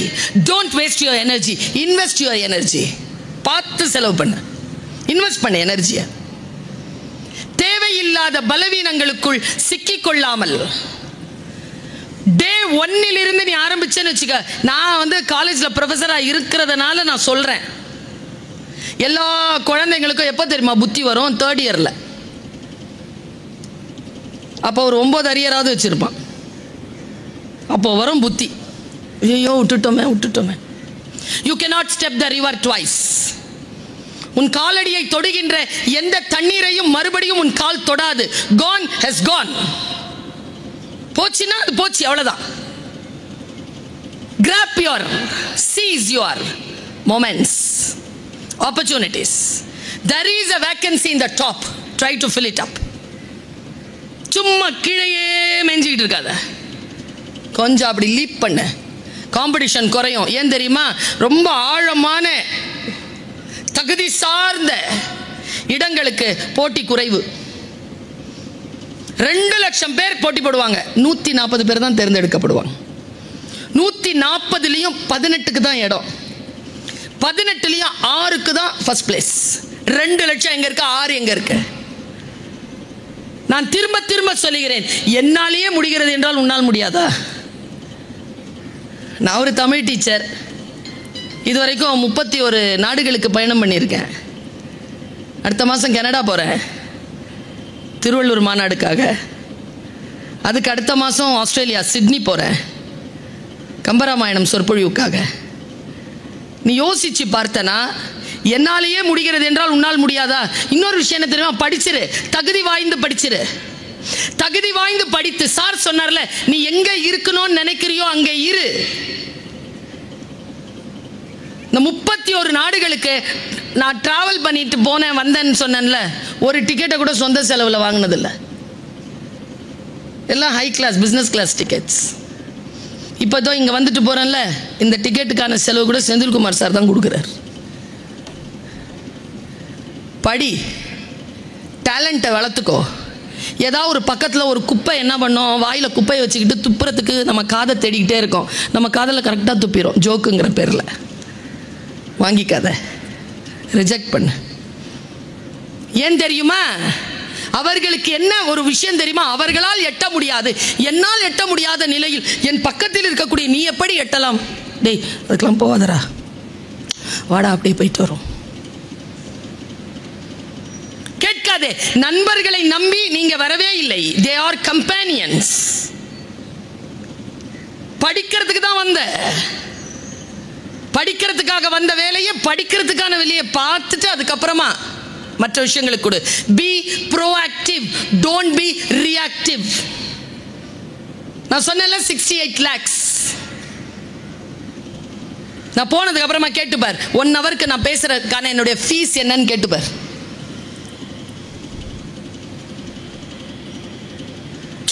Don't waste your energy. Invest your energy. பார்த்து செலவு பண்ண, இன்வெஸ்ட் பண்ண எனர்ஜியை. தேவையில்லாத பலவீனங்களுக்குள் சிக்கிக் கொள்ளாமல் டே 1 நீ ஆரம்பிச்சேன்னு வச்சுக்க. நான் காலேஜில் ப்ரொஃபஸராக இருக்கிறதுனால நான் சொல்றேன், எல்லா குழந்தைங்களுக்கும் எப்போ தெரியுமா புத்தி வரும்? 3rd இயரில். அப்போ ஒரு 9 அரியராவது வச்சிருப்பான். அப்போ வரும் புத்தி, ஐயோ விட்டுட்டோமே. You cannot step the river twice. உன் காலடியை தொடுகின்ற எந்த தண்ணீரையும் மறுபடியும் உன் கால் தொடாது. gone has gone. போச்சுன்னா அது போச்சு, அவ்வளவுதான். grab your, seize your moments, opportunities. There is a vacancy in the top, try to fill it up. சும்மா கீழேயே மெஞ்சிக்கிட்டு இருக்காத, கொஞ்சம் அப்படி லீப் பண்ண. காம்படிஷன் குறையும். ஏன் தெரியுமா? ரொம்ப ஆழமான தகுதி சார்ந்த இடங்களுக்கு போட்டி குறைவு. 2 லட்சம் பேர் போட்டி போடுவாங்க, 140 பேர் தான் தேர்ந்தெடுக்கப்படுவாங்க. 140லையும் 18க்கு தான் இடம், 18லையும் 6க்கு தான் ஃபர்ஸ்ட் பிளேஸ். 2 லட்சம் எங்க இருக்கு, 6 எங்க இருக்கு? நான் திரும்ப திரும்ப சொல்லுகிறேன், என்னாலேயே முடிகிறது என்றால் உன்னால் முடியாதா? நான் ஒரு தமிழ் டீச்சர், இதுவரைக்கும் 31 நாடுகளுக்கு பயணம் பண்ணியிருக்கேன். அடுத்த மாதம் கனடா போகிறேன். திருவள்ளூர் மாநாடுக்காக. அதுக்கு அடுத்த மாதம் ஆஸ்திரேலியா சிட்னி போகிறேன் கம்பராமாயணம் சொற்பொழிவுக்காக. நீ யோசிச்சு பார்த்தனா, என்னாலேயே முடிகிறது என்றால் உன்னால் முடியாதா? இன்னொரு விஷயம் என்ன தெரியுமா? படிச்சிரு, தகுதி வாய்ந்து படிச்சிரு. தகுதி வாய்ந்து படித்து, சார் சொன்னார்ல, நீ எங்க இருக்கணும்னு நினைக்கிறியோ அங்க இரு. இந்த 31 நாடுகளுக்கு நான் டிராவல் பண்ணிட்டு போனேன் வந்தேன்னு சொன்னேன்ல, ஒரு டிக்கெட்டை கூட சொந்த செலவில் வாங்கினதில்லை. எல்லாம் high class business class tickets. இப்போ தான் இங்கே வந்துட்டு போகிறேன்ல, இந்த டிக்கெட்டுக்கான செலவு கூட செந்தில்குமார் சார் தான் கொடுக்குறார். படி, டேலண்ட்டை வளர்த்துக்கோ. ஏதாவது ஒரு பக்கத்தில் ஒரு குப்பை என்ன பண்ணோம், வாயில் குப்பையை வச்சுக்கிட்டு துப்புறதுக்கு நம்ம காதை தேடிக்கிட்டே இருக்கோம். நம்ம காதில் கரெக்டாக துப்பிடும் ஜோக்குங்கிற பேரில். வாங்கிக்காத, ரிஜெக்ட் பண்ணு. ஏன் தெரியுமா? அவர்களுக்கு என்ன ஒரு விஷயம் தெரியுமா? அவர்களால் எட்ட முடியாது, என்னால் எட்ட முடியாத நிலையில் என் பக்கத்தில் இருக்கக்கூடிய நீ எப்படி எட்டலாம்? டேய், அதுக்கெல்லாம் போவாதரா, வாடா அப்படியே போயிட்டு வரும். கேட்காதே. நண்பர்களை நம்பி நீங்க வரவே இல்லை. they are companions. படிக்கிறதுக்கு தான் வந்த, படிக்கிறதுக்காக வந்த வேலையை, படிக்கிறதுக்கான வேலையை பார்த்துட்டு அதுக்கப்புறமா மற்ற விஷயங்களுக்கு கொடு. B proactive, don't be reactive. நான் சொன்னேன்ல 68 lakhs. நான் போனதுக்கு அப்புறமா கேட்டுப்பார், 1 ஹவருக்கு நான் பேசுறதுக்கான என்னுடைய ஃபீஸ் என்னன்னு கேட்டுப்பார்.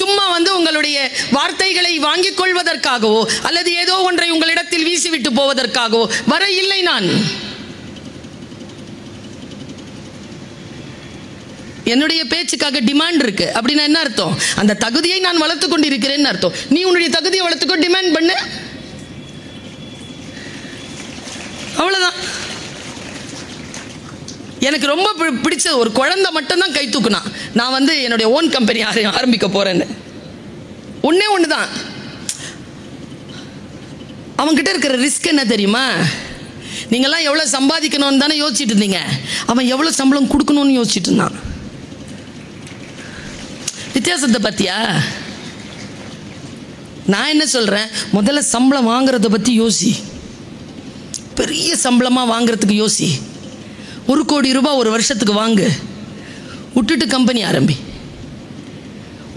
சும்மா வந்து உங்களுடைய வார்த்தைகளை வாங்கிக் கொள்வதற்காகவோ அல்லது ஏதோ ஒன்றை உங்களிடத்தில் வீசிவிட்டு போவதற்காகவோ வர இல்லை. நான் என்னுடைய பேச்சுக்காக டிமாண்ட் இருக்கு அப்படின்னா என்ன அர்த்தம்? அந்த தகுதியை நான் வளர்த்து கொண்டிருக்கிறேன்னு அர்த்தம். நீ உன்னுடைய தகுதியை வளர்த்துக்கோ, டிமாண்ட் பண்ணு, அவ்வளவுதான். எனக்கு ரொம்ப பிடிச்ச ஒரு குழந்தை மட்டும்தான் கை தூக்குனா, நான் வந்து என்னுடைய ஓன் கம்பெனி ஆரம்பிக்க போறேன்னு. ஒன்னே ஒண்ணுதான். அவன்கிட்ட இருக்கிற ரிஸ்க் என்ன தெரியுமா? நீங்கெல்லாம் எவ்வளவு சம்பாதிக்கணும்னு தானே யோசிச்சுட்டு இருந்தீங்க, அவன் எவ்வளவு சம்பளம் கொடுக்கணும்னு யோசிச்சுட்டு இருந்தான். வித்தியாசத்தை பத்தியா? நான் என்ன சொல்றேன், முதல்ல சம்பளம் வாங்குறத பத்தி யோசி. பெரிய சம்பளமா வாங்குறதுக்கு யோசி. 1 கோடி ரூபாய் ஒரு வருஷத்துக்கு வாங்கு, விட்டுட்டு கம்பெனி ஆரம்பி.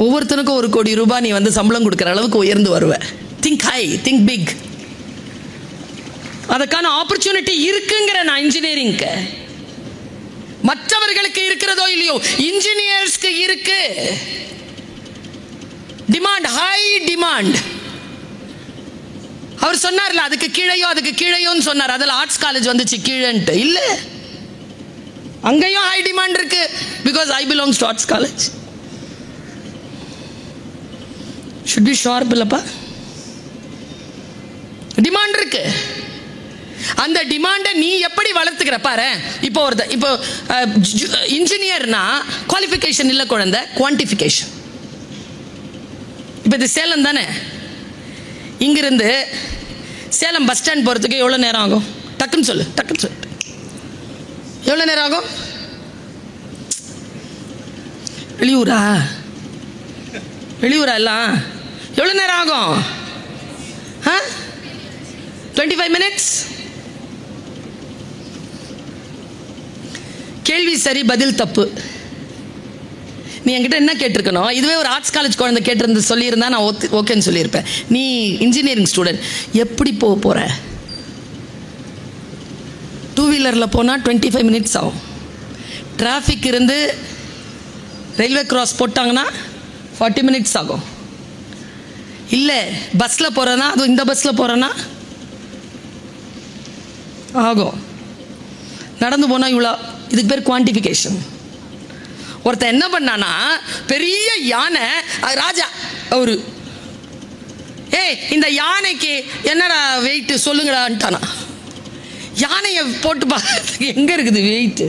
ஒவ்வொருத்தனுக்கும் 1 கோடி ரூபாய் நீ வந்து சம்பளம் கொடுக்குற அளவுக்கு உயர்ந்து வருவ. Think high, think big. அதுக்கான ஆப்பர்ச்சுனிட்டி இருக்குங்கிற நான் இன்ஜினியரிங்க்கு. மற்றவர்களுக்கு இருக்கிறதோ இல்லையோ, இன்ஜினியர்ஸ்க்கு இருக்கு. Demand, high demand. அவர் சொன்னார்ல, அதுக்கு கீழையோ அதுக்கு கீழையோன்னு சொன்னார். அதில் ஆர்ட்ஸ் காலேஜ் வந்துச்சு கீழன்ட்டு. இல்ல, அங்கேயும் ஹை டிமாண்ட் இருக்கு. Because I belongs to arts college. Should be sharp இல்லப்பா. டிமாண்ட் இருக்கு. அந்த டிமாண்டை நீ எப்படி வளர்த்துக்கிற பாரு. இப்போ இப்போ இன்ஜினியர்னா குவாலிஃபிகேஷன் இல்லை குழந்தை, குவான்டிஃபிகேஷன். இப்போ இது சேலம் தானே, இங்கிருந்து சேலம் பஸ் ஸ்டாண்ட் போகிறதுக்கு எவ்வளோ நேரம் ஆகும்? டக்குன்னு சொல்லு, டக்குன்னு சொல்லு. எவ்வளோ நேரம் ஆகும்? வெளியூரா? வெளியூரா எல்லாம்? எவ்வளோ நேரம் ஆகும்? 25 minutes. கேள்வி சரி, பதில் தப்பு. நீ என்கிட்ட என்ன கேட்டிருக்கணும்? இதுவே ஒரு ஆர்ட்ஸ் காலேஜ் குழந்தை கேட்டிருந்து சொல்லியிருந்தா நான் ஓகேன்னு சொல்லியிருப்பேன். நீ இன்ஜினியரிங் ஸ்டூடெண்ட், எப்படி போக போற? 2 வீலரில் போனால் 25 minutes ஆகும். டிராஃபிக் இருந்து ரயில்வே கிராஸ் போட்டாங்கன்னா 40 minutes ஆகும். இல்லை பஸ்ஸில் போகிறேன்னா, அது இந்த பஸ்ஸில் போகிறேன்னா ஆகும். நடந்து போனால் இவ்வளோ. இதுக்கு பேர் குவான்டிஃபிகேஷன். ஒருத்தன் என்ன பண்ணானா, பெரிய யானை, ராஜா அவரு, இந்த யானைக்கு என்னடா வெயிட் சொல்லுங்கடான்ட்டானா. யானையை போட்டு பார்க்கறதுக்கு எங்க இருக்குது வெயிட்?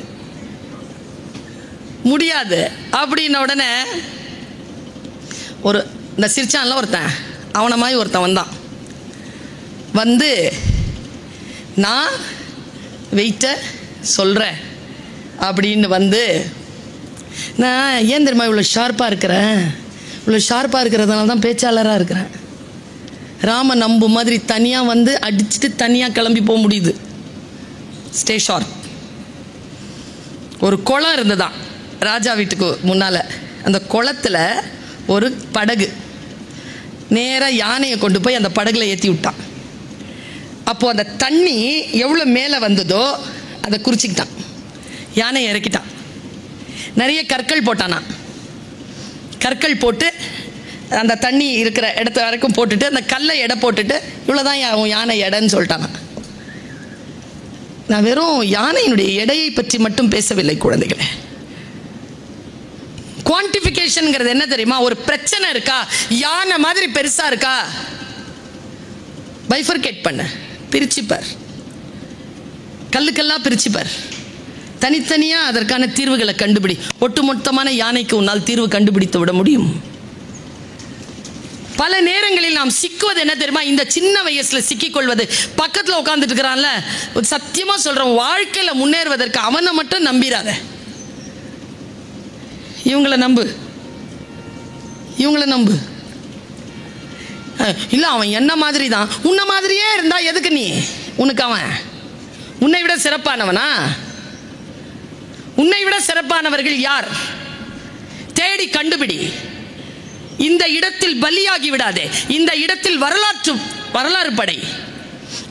முடியாது. அப்படின்ன உடனே ஒரு இந்த சிரிச்சான்ல ஒருத்தன், அவனை மாதிரி ஒருத்தன் வந்தான். வந்து நான் வெயிட்டை சொல்கிறேன் அப்படின்னு வந்து நான் ஏன் தெரியுமா இவ்வளோ ஷார்ப்பாக இருக்கிறேன்? இவ்வளோ ஷார்ப்பாக இருக்கிறதுனால தான் பேச்சாளராக இருக்கிறேன். ராம நம்பு மாதிரி தனியாக வந்து அடிச்சுட்டு தனியாக கிளம்பி போக முடியுது. Stay sharp. ஒரு குளம் இருந்ததான் ராஜா வீட்டுக்கு முன்னால். அந்த குளத்தில் ஒரு படகு, நேராக யானையை கொண்டு போய் அந்த படகுல ஏற்றி விட்டான். அப்போது அந்த தண்ணி எவ்வளோ மேலே வந்ததோ அதை குறிச்சிக்கிட்டான். யானையை இறக்கிட்டான். நிறைய கற்கள் போட்டானா. கற்கள் போட்டு அந்த தண்ணி இருக்கிற இடத்த வரைக்கும் போட்டுட்டு அந்த கல்லை எடை போட்டுட்டு இவ்வளோதான் யானை எடைன்னு சொல்லிட்டானா. நான் வெறும் யானையினுடைய எடையை பற்றி மட்டும் பேசவில்லை குழந்தைகளே. குவான்டிஃபிகேஷன்ங்கிறது என்ன தெரியுமா? ஒரு பிரச்சனை இருக்கா, யானை மாதிரி பெருசா இருக்கா, பைஃபர்கேட் பண்ண, பிரிச்சுப்பார், கல்லுக்கெல்லாம் பிரிச்சுப்பார், தனித்தனியா அதற்கான தீர்வுகளை கண்டுபிடி. ஒட்டுமொத்தமான யானைக்கு உன்னால் தீர்வு கண்டுபிடித்து விட முடியும். பல நேரங்களில் நாம் சிக்குவது என்ன தெரியுமா? இந்த சின்ன வயசுல சிக்கிக்கொள்வது. பக்கத்தில் உட்காந்துட்டு இருக்கிறான்ல, சத்தியமா சொல்றோம், வாழ்க்கையில முன்னேறுவதற்கு அவனை மட்டும் நம்பிராத. இவங்களை நம்பு, இவங்களை நம்பு. இல்ல அவன் என்ன மாதிரி தான், உன்ன மாதிரியே இருந்தா எதுக்கு நீ? உனக்கு அவன் உன்னை விட சிறப்பானவனா? உன்னை விட சிறப்பானவர்கள் யார்? தேடி கண்டுபிடி. இந்த இடத்தில் பலியாகி விடாதே. இந்த இடத்தில் வரலாறு படை.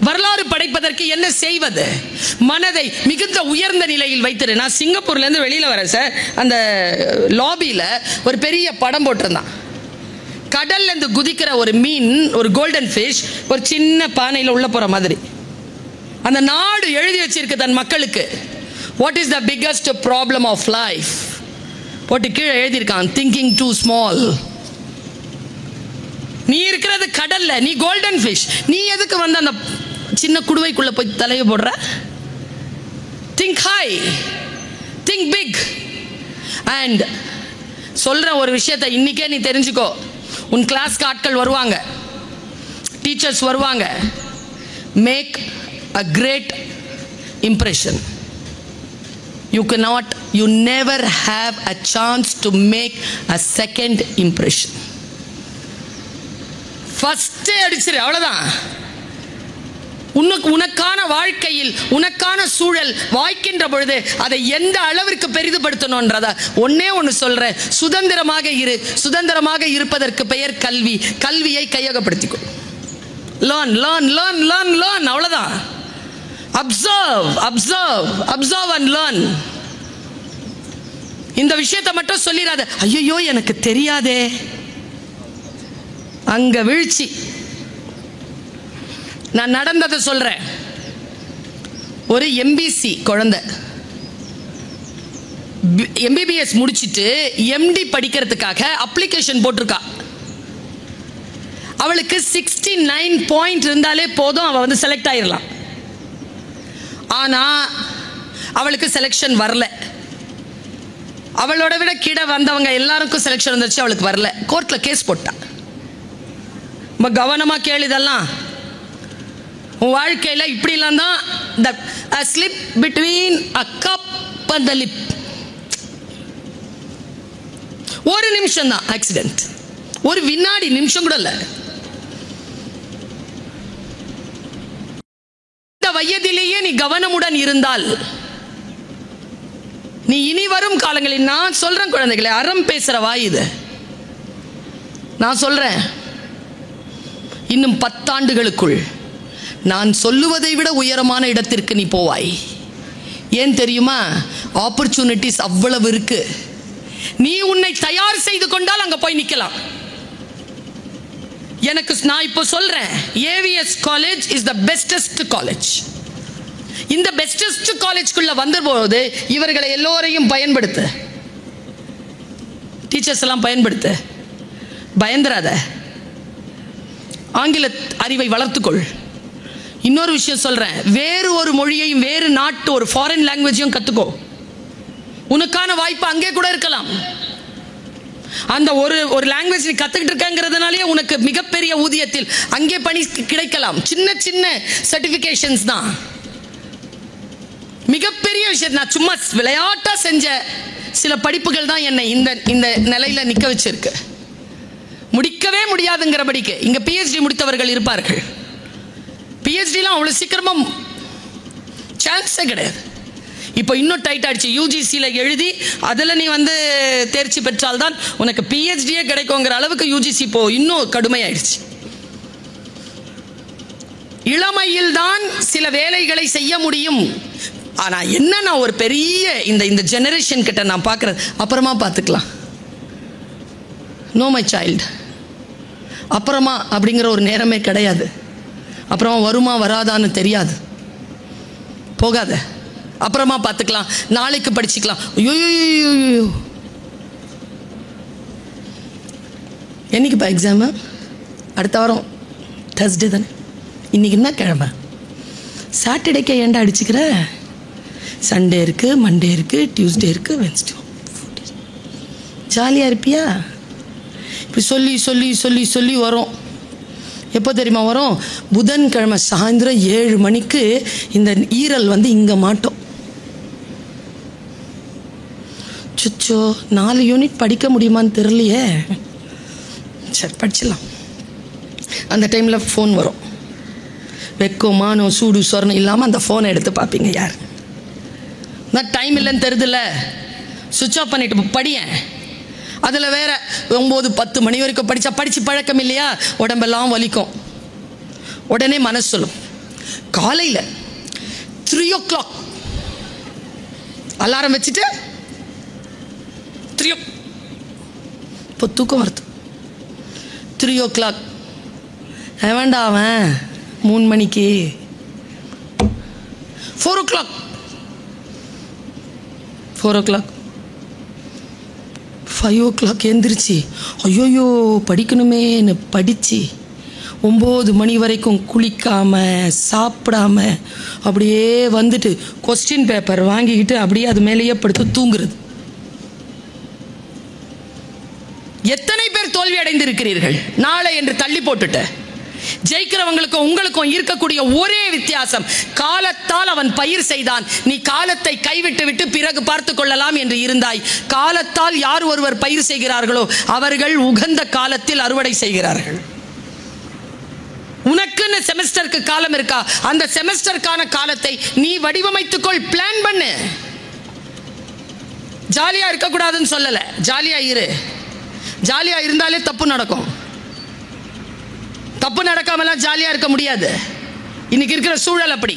வரலாறு படைப்பதற்கு என்ன செய்வது? மனதை மிகுந்த உயர்ந்த நிலையில் வைத்திரு. நான் சிங்கப்பூர்ல இருந்து வெளியில வரேன் சார். அந்த லாபியில ஒரு பெரிய படம் போட்டிருந்தான். கடல்ல இருந்து குதிக்கிற ஒரு மீன், ஒரு கோல்டன் ஃபிஷ், ஒரு சின்ன பானையில் உள்ள போற மாதிரி. அந்த நாடு எழுதி வச்சிருக்கு தன் மக்களுக்கு, what is the biggest problem of life போட்டு கீழே எழுதியிருக்கான், திங்கிங் டூ ஸ்மால். நீ இருக்கிறது கடல்ல, நீ கோல்டன் ஃபிஷ். நீ எதுக்கு வந்து அந்த சின்ன குடுவைக்குள்ள போய் தலையை போடுற? Think high, think big. And சொல்ற ஒரு விஷயத்தை இன்னைக்கே நீ தெரிஞ்சுக்கோ. உன் கிளாஸ்க்கு ஆட்கள் வருவாங்க, டீச்சர்ஸ் வருவாங்க. Make a great impression. You never have a chance to make a second impression. First அடிச்சிரு, அவ்வளவுதான். உனக்கான வாழ்க்கையில் உனக்கான சூழல் வாய்க்கின்ற பொழுது அதை எந்த அளவிற்கு பெரிதுபடுத்தணும்ன்றத ஒன்னே ஒன்று சொல்றேன். சுதந்திரமாக இரு. சுதந்திரமாக இருப்பதற்கு பெயர் கல்வி. கல்வியை கையகப்படுத்திக்கோ. Learn learn learn learn learn, அவ்வளவுதான். Observe observe observe and learn. இந்த விஷயத்தை மட்டும் சொல்லிடாத, ஐயோ எனக்கு தெரியாதே. அங்க வீழ்ச்சி. நான் நடந்ததை சொல்றேன். ஒரு எம்பிசி குழந்தை MBBS முடிச்சிட்டு MD படிக்கிறதுக்காக அப்ளிகேஷன் போட்டிருக்கா. அவளுக்கு 69 பாயிண்ட் இருந்தாலே போதும், அவ வந்து செலக்ட் ஆயிடலாம். ஆனா அவளுக்கு செலக்ஷன் வரல. அவளோட விட கீழே வந்தவங்க எல்லாருக்கும் செலக்ஷன் வந்துருச்சு, அவளுக்கு வரல. கோர்ட்ல கேஸ் போட்டா. ரொம்ப கவனமா கேளு. இதெல்லாம் உன் வாழ்க்கையில இப்படிலாம் தான். the slip between a cup and the lip. ஒரு நிமிஷம் தான் ஆக்சிடென்ட், ஒரு வினாடி, நிமிஷம் கூட இல்ல. இந்த வயதிலேயே நீ கவனமுடன் இருந்தால் நீ இனி வரும் காலங்களில், நான் சொல்றேன் குழந்தைகளை, அறம் பேசுற வாய் இது. நான் சொல்றேன், இன்னும் 10 ஆண்டுகளுக்குள் நான் சொல்லுவதை விட உயரமான இடத்திற்கு நீ போவாய். ஏன் தெரியுமா? ஆப்பர்ச்சுனிட்டிஸ் அவ்வளவு இருக்கு. நீ உன்னை தயார் செய்து கொண்டால் அங்க போய் நிக்கலாம். நான் இப்போ சொல்றேன், AVS college is the bestest college. இந்த பெஸ்டஸ்ட் காலேஜ்க்குள்ள வந்தபோது இவர்களை எல்லோரையும் பயன்படுத்து, டீச்சர்ஸ் எல்லாம் பயன்படுத்து. பயந்துராத. ஆங்கில அறிவை வளர்த்துக்கொள். இன்னொரு விஷயம் சொல்றேன், வேறு ஒரு மொழியையும் வேறு நாட்டு ஒரு ஃபாரின் லாங்குவேஜையும் கத்துக்கோ. உனக்கான வாய்ப்பு அங்கே கூட இருக்கலாம். அந்த ஒரு லாங்குவேஜ் நீ கத்துக்கிட்டு இருக்கங்கிறதுனாலே உனக்கு மிகப்பெரிய ஊதியத்தில் அங்கே பணி கிடைக்கலாம். சின்ன சின்ன சர்டிபிகேஷன்ஸ் தான் மிகப்பெரிய விஷயம். நான் சும்மா விளையாட்டா செஞ்ச சில படிப்புகள் தான் என்னை இந்த இந்த நிலையில நிற்க வச்சிருக்கு. முடிக்கவே முடியாதுங்கிறபடிக்கு இங்க பிஹெச்டி முடித்தவர்கள் இருப்பார்கள். பிஹெச்டிலாம் அவ்வளோ சீக்கிரமா சான்ஸே கிடையாது. இப்போ இன்னும் டைட் ஆயிடுச்சு. யூஜிசியில் எழுதி அதில் நீ தேர்ச்சி பெற்றால்தான் உனக்கு பிஹெச்டியே கிடைக்குங்கிற அளவுக்கு யூஜிசி இப்போ இன்னும் கடுமையாயிடுச்சு. இளமையில் தான் சில வேலைகளை செய்ய முடியும். ஆனால் என்ன, நான் ஒரு பெரிய இந்த ஜெனரேஷன் கிட்ட நான் பார்க்குறது, அப்புறமா பார்த்துக்கலாம், நோ மை சைல்டு, அப்புறமா அப்படிங்கிற ஒரு நேரமே கிடையாது. அப்புறமா வருமா வராதான்னு தெரியாது, போகாத, அப்புறமா பார்த்துக்கலாம், நாளைக்கு படிச்சுக்கலாம். ஐயோ, என்னைக்குப்பா எக்ஸாமு? அடுத்த வாரம் தர்ஸ்டே தானே. இன்னைக்கு என்ன கிழமை? சாட்டர்டேக்கே ஏன்டா அடிச்சுக்கிற? சண்டே இருக்கு, மண்டே இருக்கு, டியூஸ்டே இருக்கு, வென்ஸ்டே. ஜாலியாக இருப்பியா? இப்படி சொல்லி சொல்லி சொல்லி சொல்லி வரும். எப்போ தெரியுமா வரும்? புதன்கிழமை சாயந்தரம் 7 மணிக்கு இந்த ஈரல் இங்கே மாட்டோம். சுச்சோ 4 யூனிட் படிக்க முடியுமான்னு தெரியலையே. சரி படிச்சிடலாம். அந்த டைமில் ஃபோன் வரும். வெக்கம் மானம் சூடு சொரணம் இல்லாமல் அந்த ஃபோனை எடுத்து பார்ப்பீங்க. யார் நான் டைம் இல்லைன்னு தெரியுதுல்ல, சுவிட்ச் ஆஃப் பண்ணிட்டு படியேன். அதில் வேற 9-10 மணி வரைக்கும் படித்து பழக்கம் இல்லையா, உடம்பெல்லாம் வலிக்கும். உடனே மனசு சொல்லும், காலையில் 3 o'clock அலாரம் வச்சுட்டு 3 இப்போ தூக்கம் வருது. 3 o'clock வேண்டாம், அவன் 3 மணிக்கு. 4 o'clock 5 o'clock எந்திரிச்சு ஐயோயோ படிக்கணுமேன்னு படித்து 9 மணி வரைக்கும் குளிக்காமல் சாப்பிடாம அப்படியே வந்துட்டு கொஸ்டின் பேப்பர் வாங்கிக்கிட்டு அப்படியே அது மேலேயே படுத்து தூங்குறது. எத்தனை பேர் தோல்வி அடைந்திருக்கிறீர்கள் நாளை என்று தள்ளி போட்டுட்ட. ஜெயிக்கிறவங்களுக்கும் உங்களுக்கும் இருக்கக்கூடிய ஒரே வித்தியாசம், காலத்தால் அவன் பயிர் செய்தான், நீ காலத்தை கைவிட்டு விட்டு பிறகு பார்த்து கொள்ளலாம் என்று இருந்தாய். காலத்தால் யார் ஒருவர் பயிர் செய்கிறார்களோ அவர்கள் உகந்த காலத்தில் அறுவடை செய்கிறார்கள். உனக்குன்னு செமஸ்டருக்கு காலம் இருக்கா? அந்த செமஸ்டருக்கான காலத்தை நீ வடிவமைத்துக்கொள், பிளான் பண்ணு. ஜாலியா இருக்கக்கூடாதுன்னு சொல்லல, ஜாலியா இரு. ஜாலியா இருந்தாலே தப்பு நடக்கும். தப்பு நடக்காமலாம் ஜாலியா இருக்க முடியாது. இன்னைக்கு இருக்கிற சூழல் அப்படி.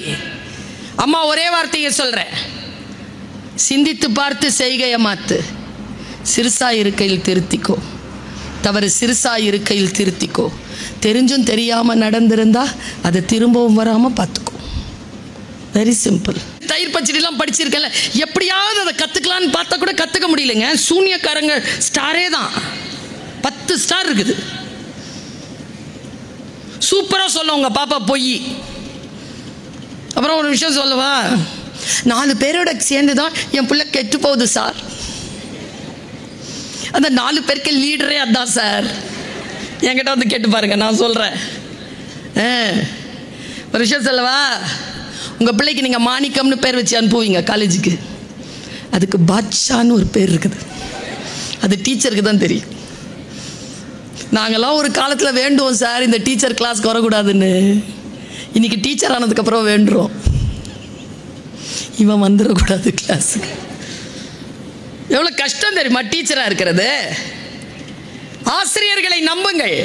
அம்மா ஒரே வார்த்தையை சொல்றேன், சிந்தித்து பார்த்து செய்கையை மாத்து. சிறுசா இருக்கையில் திருத்திக்கோ, தவறு சிறுசா இருக்கையில் திருத்திக்கோ. தெரிஞ்சும் தெரியாம நடந்திருந்தா அதை திரும்பவும் வராம பார்த்துக்கோ. Very simple. தயிர் பச்சடிலாம் படிச்சிருக்கல, எப்படியாவது அதை கத்துக்கலான்னு பார்த்தா கூட கத்துக்க முடியலங்க. சூனியக்காரங்க ஸ்டாரே தான் 10 ஸ்டார் இருக்குது. சூப்பரா சொல்ல உங்க பாப்பா பொய். அப்புறம் ஒரு விஷயம் சொல்லவா, 4 பேரோட சேர்ந்துதான் என் பிள்ளை கெட்டு போகுது சார். அந்த 4 பேருக்கு லீடரே அதான் சார். என்கிட்ட கேட்டு பாருங்க, நான் சொல்றேன். ஒரு விஷயம் சொல்லவா, உங்க பிள்ளைக்கு நீங்க மாணிக்கம்னு பேர் வச்சு அனுப்புவீங்க காலேஜுக்கு, அதுக்கு பாட்ஷான்னு ஒரு பேர் இருக்குது. அது டீச்சருக்கு தான் தெரியும். நாங்கெல்லாம் ஒரு காலத்தில் வேண்டுவோம் சார் இந்த டீச்சர் கிளாஸ்க்கு வரக்கூடாதுன்னு. இன்னைக்கு டீச்சர் ஆனதுக்கப்புறம் வேண்டுறோம், இவன் வந்துடக்கூடாது கிளாஸுக்கு. எவ்வளோ கஷ்டம் தெரியுமா டீச்சராக இருக்கிறது. ஆசிரியர்களை நம்புங்கள்.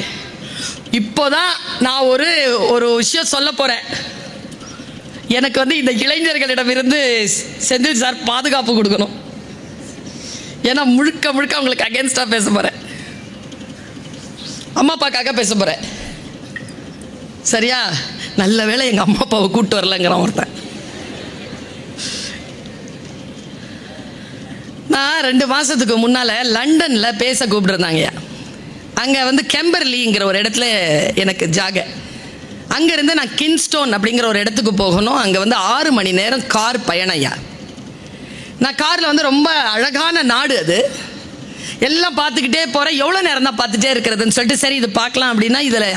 இப்போதான் நான் ஒரு விஷயம் சொல்ல போகிறேன். எனக்கு இந்த இளைஞர்களிடமிருந்து செந்தில் சார் பாதுகாப்பு கொடுக்கணும். ஏன்னா முழுக்க முழுக்க அவங்களுக்கு அகேன்ஸ்டாக பேச போகிறேன், அம்மா அப்பாக்காக பேச போகிறேன். சரியா? நல்ல வேளை எங்கள் அம்மா அப்பாவை கூப்பிட்டு வரலங்கிறான் ஒருத்தன். நான் 2 மாதத்துக்கு முன்னால் லண்டனில் பேச கூப்பிட்டுருந்தாங்கய்யா. அங்கே கெம்பர்லிங்கிற ஒரு இடத்துல எனக்கு ஜாக. அங்கேருந்து நான் கின்ஸ்டோன் அப்படிங்கிற ஒரு இடத்துக்கு போகணும். அங்கே 6 மணி நேரம் கார் பயணம்யா. நான் காரில் ரொம்ப அழகான நாடு அது, எல்லாம் பார்த்துக்கிட்டே போகிறேன். எவ்வளோ நேரம் தான் பார்த்துட்டே இருக்கிறதுன்னு சொல்லிட்டு சரி இது பார்க்கலாம் அப்படின்னா இதில்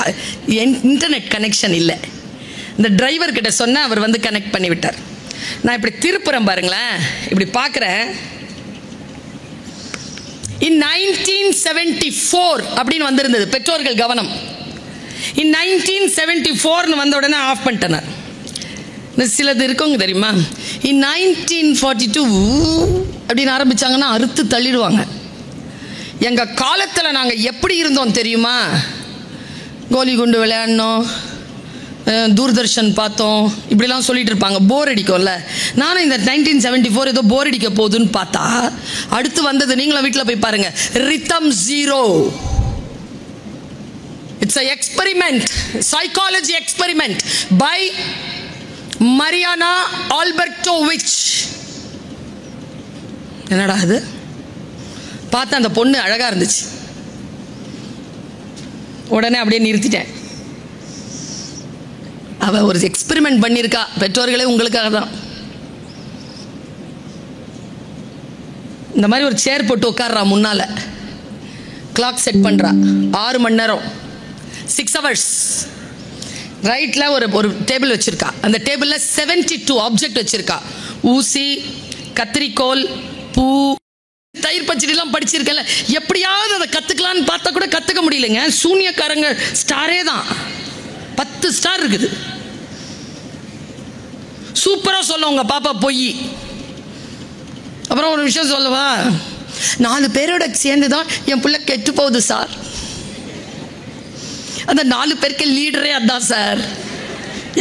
இன்டர்நெட் கனெக்ஷன் இல்லை. இந்த டிரைவர்கிட்ட சொன்ன அவர் கனெக்ட் பண்ணி விட்டார். நான் இப்படி திருப்புறேன் பாருங்களேன், இப்படி பார்க்குறேன். இன் 1974 அப்படின்னு வந்திருந்தது. பெற்றோர்கள் கவனம். இன் 1974 வந்த உடனே ஆஃப் பண்ணிட்டனர். சிலது இருக்கவங்க தெரியுமா, இன் 1942 அப்படின்னு ஆரம்பிச்சாங்கன்னா அறுத்து தள்ளிடுவாங்க. எங்க காலத்தில் நாங்கள் எப்படி இருந்தோம் தெரியுமா, கோலி குண்டு விளையாடணும், தூர்தர்ஷன் பார்த்தோம், இப்படிலாம் சொல்லிட்டு இருப்பாங்க. போர் அடிக்கும்ல. நானும் இந்த 1974 ஏதோ போர் அடிக்க போகுதுன்னு பார்த்தா அடுத்து வந்தது, நீங்களும் வீட்டில் போய் பாருங்க, rhythm zero. It's a experiment, psychology experiment by Marina ஆல்பர்டோவிச். என்னடா அது, பார்த்தா அந்த பொண்ணு அழகா இருந்துச்சு, உடனே அப்படியே நிறுத்திட்டேன். அவ ஒரு எக்ஸ்பெரிமெண்ட் பண்ணியிருக்கா. பெற்றோர்களே உங்களுக்காக தான். இந்த மாதிரி ஒரு சேர் போட்டு உட்கார்றா, முன்னால கிளாக் செட் பண்றா, 6 மணி நேரம், 6 hours. ரைட்ல ஒரு டேபிள் வச்சிருக்கா. அந்த டேபிள்ல 72 ஆப்ஜெக்ட் வச்சிருக்கா. ஊசி, கத்திரிக்கோல், பூ, தயிர் பச்சடிலாம் படிச்சிருக்கல. எப்படியாவது அதை கத்துக்கலான்னு பார்த்தா கூட கத்துக்க முடியலங்க. சூனியக்காரங்க ஸ்டாரே தான், 10 ஸ்டார் இருக்குது. சூப்பரா சொல்ல உங்க பாப்பா பொய். அப்புறம் ஒரு விஷயம் சொல்லவா, 4 பேரோட சேர்ந்து தான் என் பிள்ளை கெட்டு போகுது சார். அந்த 4 பேருக்கு லீடரே அதான் சார்.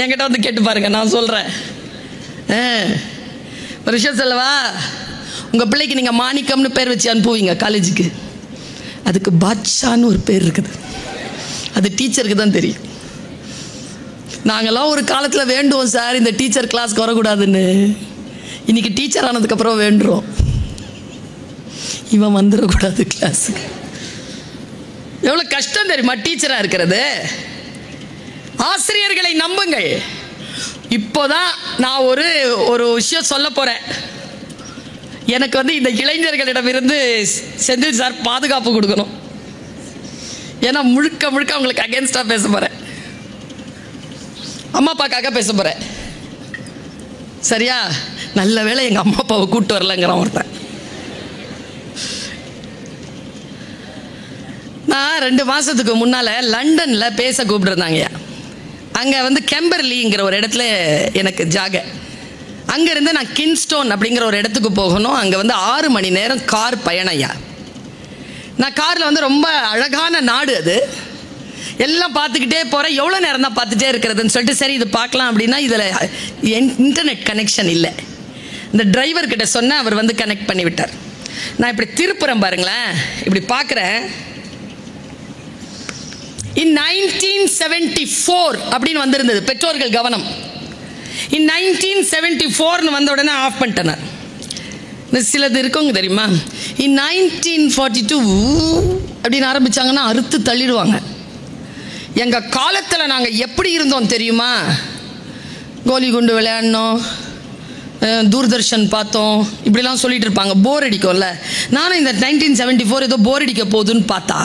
என்கிட்ட வந்து கேட்டு பாருங்க, நான் சொல்றேன். ஒரு விஷயம் சொல்லவா, உங்க பிள்ளைக்கு நீங்க மாணிக்கம்னு பேர் வச்சு அனுப்புவீங்க காலேஜுக்கு, அதுக்கு பாட்ஷான்னு ஒரு பேர் இருக்குது. அது டீச்சருக்கு தான் தெரியும். நாங்கெல்லாம் ஒரு காலத்தில் வேண்டுவோம் சார் இந்த டீச்சர் கிளாஸ்க்கு வரக்கூடாதுன்னு. இன்னைக்கு டீச்சர் ஆனதுக்கப்புறம் வேண்டுறோம், இவன் வந்துடக்கூடாது கிளாஸுக்கு. எவ்வளோ கஷ்டம் தெரியுமா டீச்சராக இருக்கிறது. ஆசிரியர்களை நம்புங்கள். இப்போதான் நான் ஒரு விஷயம் சொல்ல போறேன். எனக்கு வந்து இந்த இளைஞர்களிடமிருந்து செந்தில் சார் பாதுகாப்பு கொடுக்கணும். ஏன்னா முழுக்க அவங்களுக்கு அகேன்ஸ்டா பேச போறேன், அம்மா அப்பாக்காக பேச போறேன். சரியா? நல்ல வேளை எங்க அம்மா அப்பாவை கூப்பிட்டு வரலங்கிறான் ஒருத்தன். நான் 2 மாசத்துக்கு முன்னால லண்டன்ல பேச கூப்பிட்டுருந்தாங்க. அங்க வந்து கெம்பர்லிங்கிற ஒரு இடத்துல எனக்கு ஜாக. அங்கிருந்து நான் கின்ஸ்டோன் அப்படிங்கிற ஒரு இடத்துக்கு போகணும். அங்க வந்து 6 மணி நேரம் கார் பயணம்யா. நான் கார்ல வந்து ரொம்ப அழகான நாடு அது, எல்லாம் பார்த்துக்கிட்டே போறேன். எவ்வளோ நேரம் தான் பார்த்துட்டே இருக்கிறதுன்னு சொல்லிட்டு சரி இது பார்க்கலாம் அப்படின்னா இதில் இன்டர்நெட் கனெக்ஷன் இல்லை. இந்த டிரைவர் கிட்ட சொன்ன, அவர் வந்து கனெக்ட் பண்ணி விட்டார். நான் இப்படி திருப்புறேன் பாருங்களேன், இப்படி பார்க்குறேன். இன் 1974 அப்படின்னு வந்திருந்தது. பெற்றோர்கள் கவனம். இன் 1974 வந்த உடனே ஆஃப் பண்ணிட்டனர். சிலது இருக்கவங்க தெரியுமா, இன் 1942 அப்படின்னு ஆரம்பிச்சாங்கன்னா அறுத்து தள்ளிடுவாங்க. எங்க காலத்தில் நாங்கள் எப்படி இருந்தோம் தெரியுமா, கோலி குண்டு விளையாடணும், தூர்தர்ஷன் பார்த்தோம், இப்படிலாம் சொல்லிட்டு இருப்பாங்க. போர் அடிக்கும்ல. நானும் இந்த 1974 ஏதோ போர் அடிக்க போகுதுன்னு பார்த்தா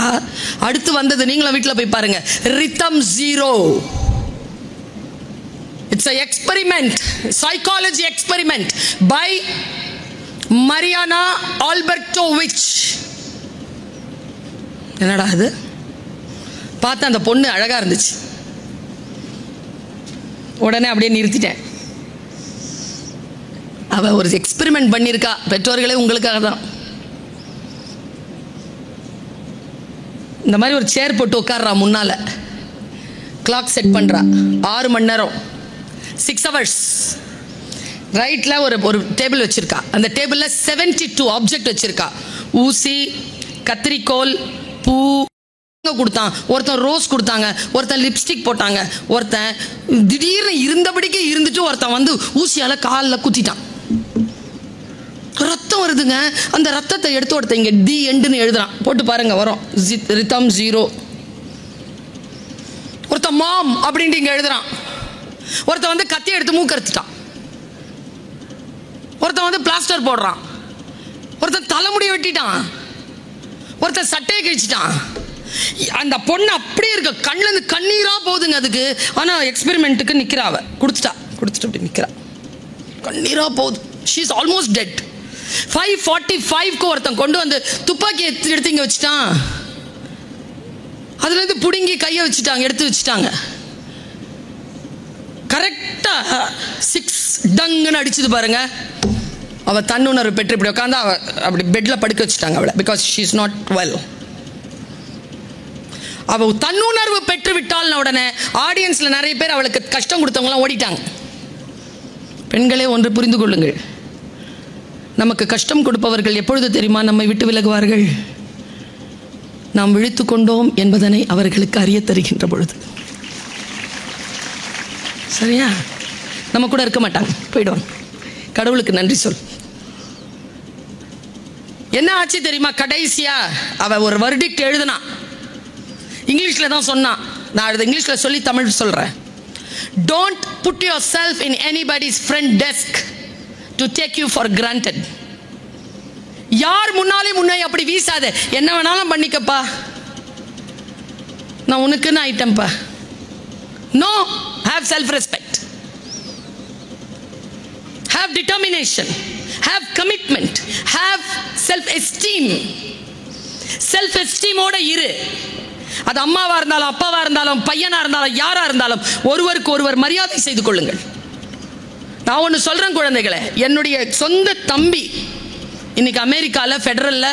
அடுத்து வந்தது, நீங்களும் வீட்டில் போய் பாருங்க, rhythm zero. It's a experiment, psychology experiment by Marina ஆல்பர்டோவிச். என்னடா அது, பார்த்தா அந்த பொண்ணு அழகா இருந்துச்சு, உடனே அப்படியே நிறுத்திட்டேன். அவ ஒரு எக்ஸ்பெரிமெண்ட் பண்ணியிருக்கா. பெற்றோர்களே உங்களுக்காக தான். இந்த மாதிரி ஒரு சேர் போட்டு உட்கார்றா, முன்னால கிளாக் செட் பண்றா, 6 மணி நேரம், 6 hours. ரைட்ல ஒரு டேபிள் வச்சிருக்கா. அந்த டேபிள்ல 72 ஆப்ஜெக்ட் வச்சிருக்கா. ஊசி, கத்திரிக்கோல், பூ கொடுத்தான், ஒருத்தன் ரோஸ் கொடுத்தாங்க, ஒருத்தன் லிப்ஸ்டிக் போட்டாங்க, ஒருத்தன் திடீர்னு இருந்தபடிக்கு இருந்துட்டு ஒருத்தன் வந்து ஊசியால காலில் குத்திட்டான். ரத்தம் வருதுங்க. அந்த ரத்தத்தை எடுத்து ஒருத்தன் இங்க டி எண்டுன்னு எழுதுறான், போட்டு பாருங்க வரும், ரிதம் ஜீரோ. ஒருத்தன் மாம் அப்படின்ட்டு இங்க எழுதுறான். ஒருத்தன் வந்து கத்தி எடுத்து மூக்கறுத்துட்டான். ஒருத்தன் வந்து பிளாஸ்டர் போடுறான். ஒருத்தன் தலைமுடியை வெட்டிட்டான். ஒருத்தன் சட்டையை கிழிச்சிட்டான். அந்த பொண்ணு அப்படியே இருக்க, கண்ணுல இருந்து கண்ணீரா போகுதுங்க அதுக்கு. ஆனா எக்ஸ்பெரிமெண்ட்டுக்கு நிக்கிறா, அவ கொடுத்துட்டு அப்படி நிக்கிறா, கண்ணீரா போகுது. She is almost dead. 5:45 ஒருத்தன் கொண்டு வந்து துப்பாக்கி எடுத்து இங்கே வச்சுட்டான். அதுலேருந்து பிடுங்கி கையை வச்சுட்டாங்க, எடுத்து வச்சுட்டாங்க. கரெக்டாக 6 டங்குன்னு அடிச்சது பாருங்க. அவள் தன்னுணர்வு பெற்று இப்படி உட்காந்து அப்படி பெட்டில் படுக்க வச்சுட்டாங்க அவளை. Because she is not well. அவள் தன்னுணர்வு பெற்று விட்டால் உடனே ஆடியன்ஸில் நிறைய பேர் அவளுக்கு கஷ்டம் கொடுத்தவங்களாம் ஓடிட்டாங்க. பெண்களே, ஒன்று புரிந்து கொள்ளுங்கள், நமக்கு கஷ்டம் கொடுப்பவர்கள் எப்பொழுது தெரியுமா நம்மை விட்டு விலகுவார்கள்? நாம் விழித்து கொண்டோம் என்பதனை அவர்களுக்கு அறிய தருகின்ற பொழுது. சரியா? நம்ம கூட இருக்க மாட்டாங்க, போயிடுவாங்க. கடவுளுக்கு நன்றி சொல். என்ன ஆச்சு தெரியுமா? கடைசியா அவ ஒரு வர்டிக்ட் எழுதுனா, இங்கிலீஷில் தான் சொன்னான். நான் அது இங்கிலீஷில் சொல்லி தமிழ் சொல்கிறேன். Don't put yourself in anybody's friend desk to take you for granted. யார் முன்னாலே முன்னே அப்படி வீசாத. என்ன வேணாலும் பண்ணிக்கப்பா, நான் உனக்குன்னு ஆயிட்டேன்ப்பா. No, have self-respect, have determination, have commitment, have self-esteem. Self-esteem ஓட இரு. அது அம்மாவா இருந்தாலும், அப்பாவா இருந்தாலும், பையனா இருந்தாலும், யாரா இருந்தாலும் ஒருவருக்கு ஒருவர் மரியாதை செய்து கொள்ளுங்கள். நான் ஒன்று சொல்றேன் குழந்தைகளை, என்னுடைய சொந்த தம்பி இன்னைக்கு அமெரிக்காவில் ஃபெடரல்ல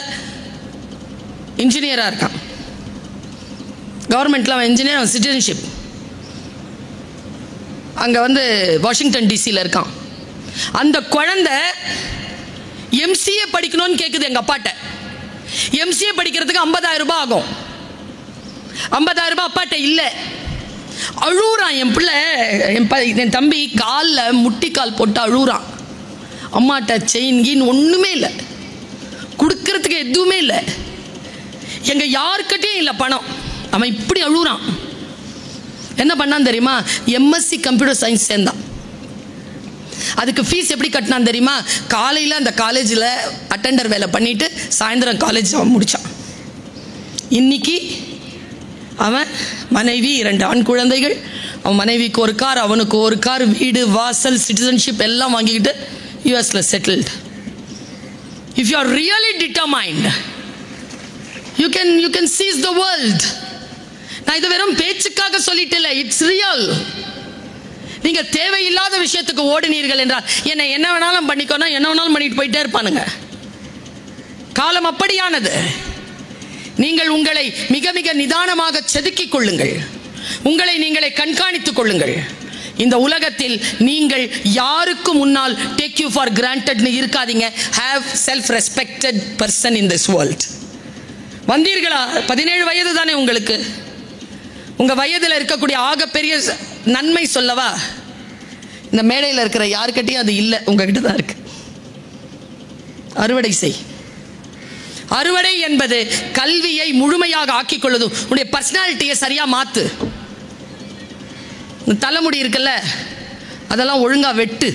இன்ஜினியராக இருக்கான். கவர்மெண்ட்ல அவன் இன்ஜினியர், அவன் சிட்டிசன்ஷிப். அங்கே வந்து வாஷிங்டன் டிசியில் இருக்கான். அந்த குழந்தை எம்சிஏ படிக்கணும்னு கேட்குது எங்கள் அப்பாட்ட. எம்சிஏ படிக்கிறதுக்கு 50,000 ரூபாய் ஆகும். 50,000 ரூபாய் அப்பாட்ட இல்லை. அழுகுறான் என் பிள்ளை. என் தம்பி காலில் முட்டிக்கால் போட்டு அழுகுறான். அம்மாட்ட செயின் கீன் ஒன்றுமே இல்லை, கொடுக்கறதுக்கு எதுவுமே இல்லை, எங்கள் யாருக்கிட்டையும் இல்லை பணம். அவன் இப்படி அழுகுறான். என்ன பண்ணான் தெரியுமா? எம்எஸ்சி கம்ப்யூட்டர் சயின்ஸ் சேர்ந்தான். அதுக்கு ஃபீஸ் எப்படி கட்டினான் தெரியுமா? காலையில் அந்த காலேஜில் அட்டெண்டர் வேலை பண்ணிட்டு சாயந்தரம் காலேஜ் அவன் முடித்தான். இன்னைக்கு அவன் மனைவி, 2 ஆண் குழந்தைகள், அவன் மனைவிக்கு ஒரு கார், அவனுக்கு ஒரு கார், வீடு வாசல், சிட்டிசன்ஷிப் எல்லாம் வாங்கிக்கிட்டு யூஎஸ்ல settled. If you are really determined, you can seize the world. நான் இது வெறும் பேச்சுக்காக சொல்லிட்டு இல்லை, இட்ஸ் ரியல். நீங்க தேவையில்லாத விஷயத்துக்கு ஓடினீர்கள் என்றால், என்ன வேணாலும் பண்ணிக்கோனா என்ன வேணாலும் பண்ணிட்டு போயிட்டே இருப்பானுங்க. காலம் அப்படியானது. நீங்கள் உங்களை மிக மிக நிதானமாக செதுக்கிக் கொள்ளுங்கள். உங்களை நீங்களே கண்காணித்துக் கொள்ளுங்கள். இந்த உலகத்தில் நீங்கள் யாருக்கு முன்னால் டேக் யூ ஃபார் கிராண்டட்னு இருக்காதீங்க. Have self respected person in this world. வந்தீர்களா? 17 வயது தானே உங்களுக்கு. உங்க வயதில் இருக்கக்கூடிய ஆகப்பெரிய நன்மை சொல்லவா? இந்த மேடையில் இருக்கிற யாருக்கிட்டையும் அது இல்லை, உங்ககிட்ட தான் இருக்கு. அறுவடை செய். அறுவடை என்பது கல்வியை முழுமையாக ஆக்கிக் கொள்ளுது. உன்னுடைய பர்சனாலிட்டியை சரியா மாத்து. தலைமுடி இருக்குல்ல, அதெல்லாம் ஒழுங்கா வெட்டு.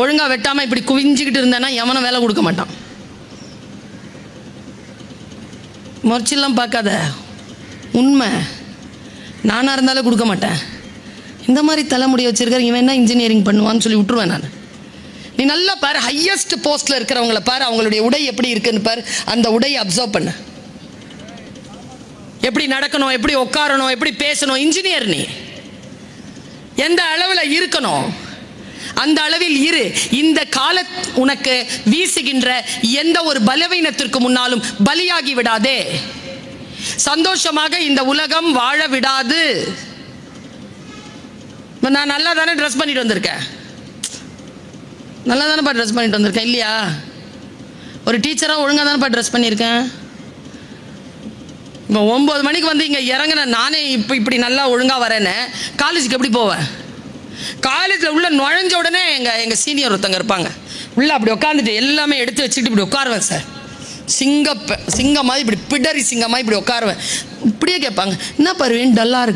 ஒழுங்கா வெட்டாம இப்படி குவிஞ்சுக்கிட்டு இருந்தேன்னா எவனும் வேலை கொடுக்க மாட்டான். முறைச்செல்லாம் பார்க்காத, உண்மை. நானா இருந்தாலும் கொடுக்க மாட்டேன். இந்த மாதிரி தலைமுடியை வச்சிருக்கிற இவன் என்ன இன்ஜினியரிங் பண்ணுவான்னு சொல்லி விட்டுருவேன் நான். நீ நல்லா பாரு, ஹையஸ்ட் போஸ்ட்ல இருக்கிறவங்கள பாரு, அவங்களுடைய உடை எப்படி இருக்குன்னு பாரு, அந்த உடையை அப்சர்வ் பண்ணு. எப்படி நடக்கணும், எப்படி உட்காரணும், எப்படி பேசணும். இன்ஜினியர் நீ எந்த அளவில் இருக்கணும் அந்த அளவில் இரு. இந்த கால உனக்கு வீசுகின்ற எந்த ஒரு பலவீனத்திற்கு முன்னாலும் பலியாகி விடாதே. சந்தோஷமாக இந்த உலகம் வாழ விடாது. நான் நல்லா தானே ட்ரெஸ் பண்ணிட்டு வந்திருக்கேன், நல்லா தானேப்பா ட்ரெஸ் பண்ணிட்டு வந்திருக்கேன் இல்லையா? ஒரு டீச்சராக ஒழுங்காக தானேப்பா ட்ரெஸ் பண்ணியிருக்கேன். இப்போ 9 மணிக்கு வந்து இங்கே இறங்கின நானே இப்படி நல்லா ஒழுங்காக வரேன்னு காலேஜுக்கு எப்படி போவேன்? காலேஜில் உள்ள நுழைஞ்ச உடனே எங்கள் சீனியர் ஒருத்தங்க இருப்பாங்க, உள்ளே அப்படி உட்காந்துட்டு எல்லாமே எடுத்து வச்சுக்கிட்டு இப்படி உட்காருவேன் சார். சிங்கம் மாதிரி இப்படி பிடரி சிங்கம் மாதிரி இப்படி உட்காருவேன். இப்படியே கேட்பாங்க, என்ன பருவேன் டல்லாக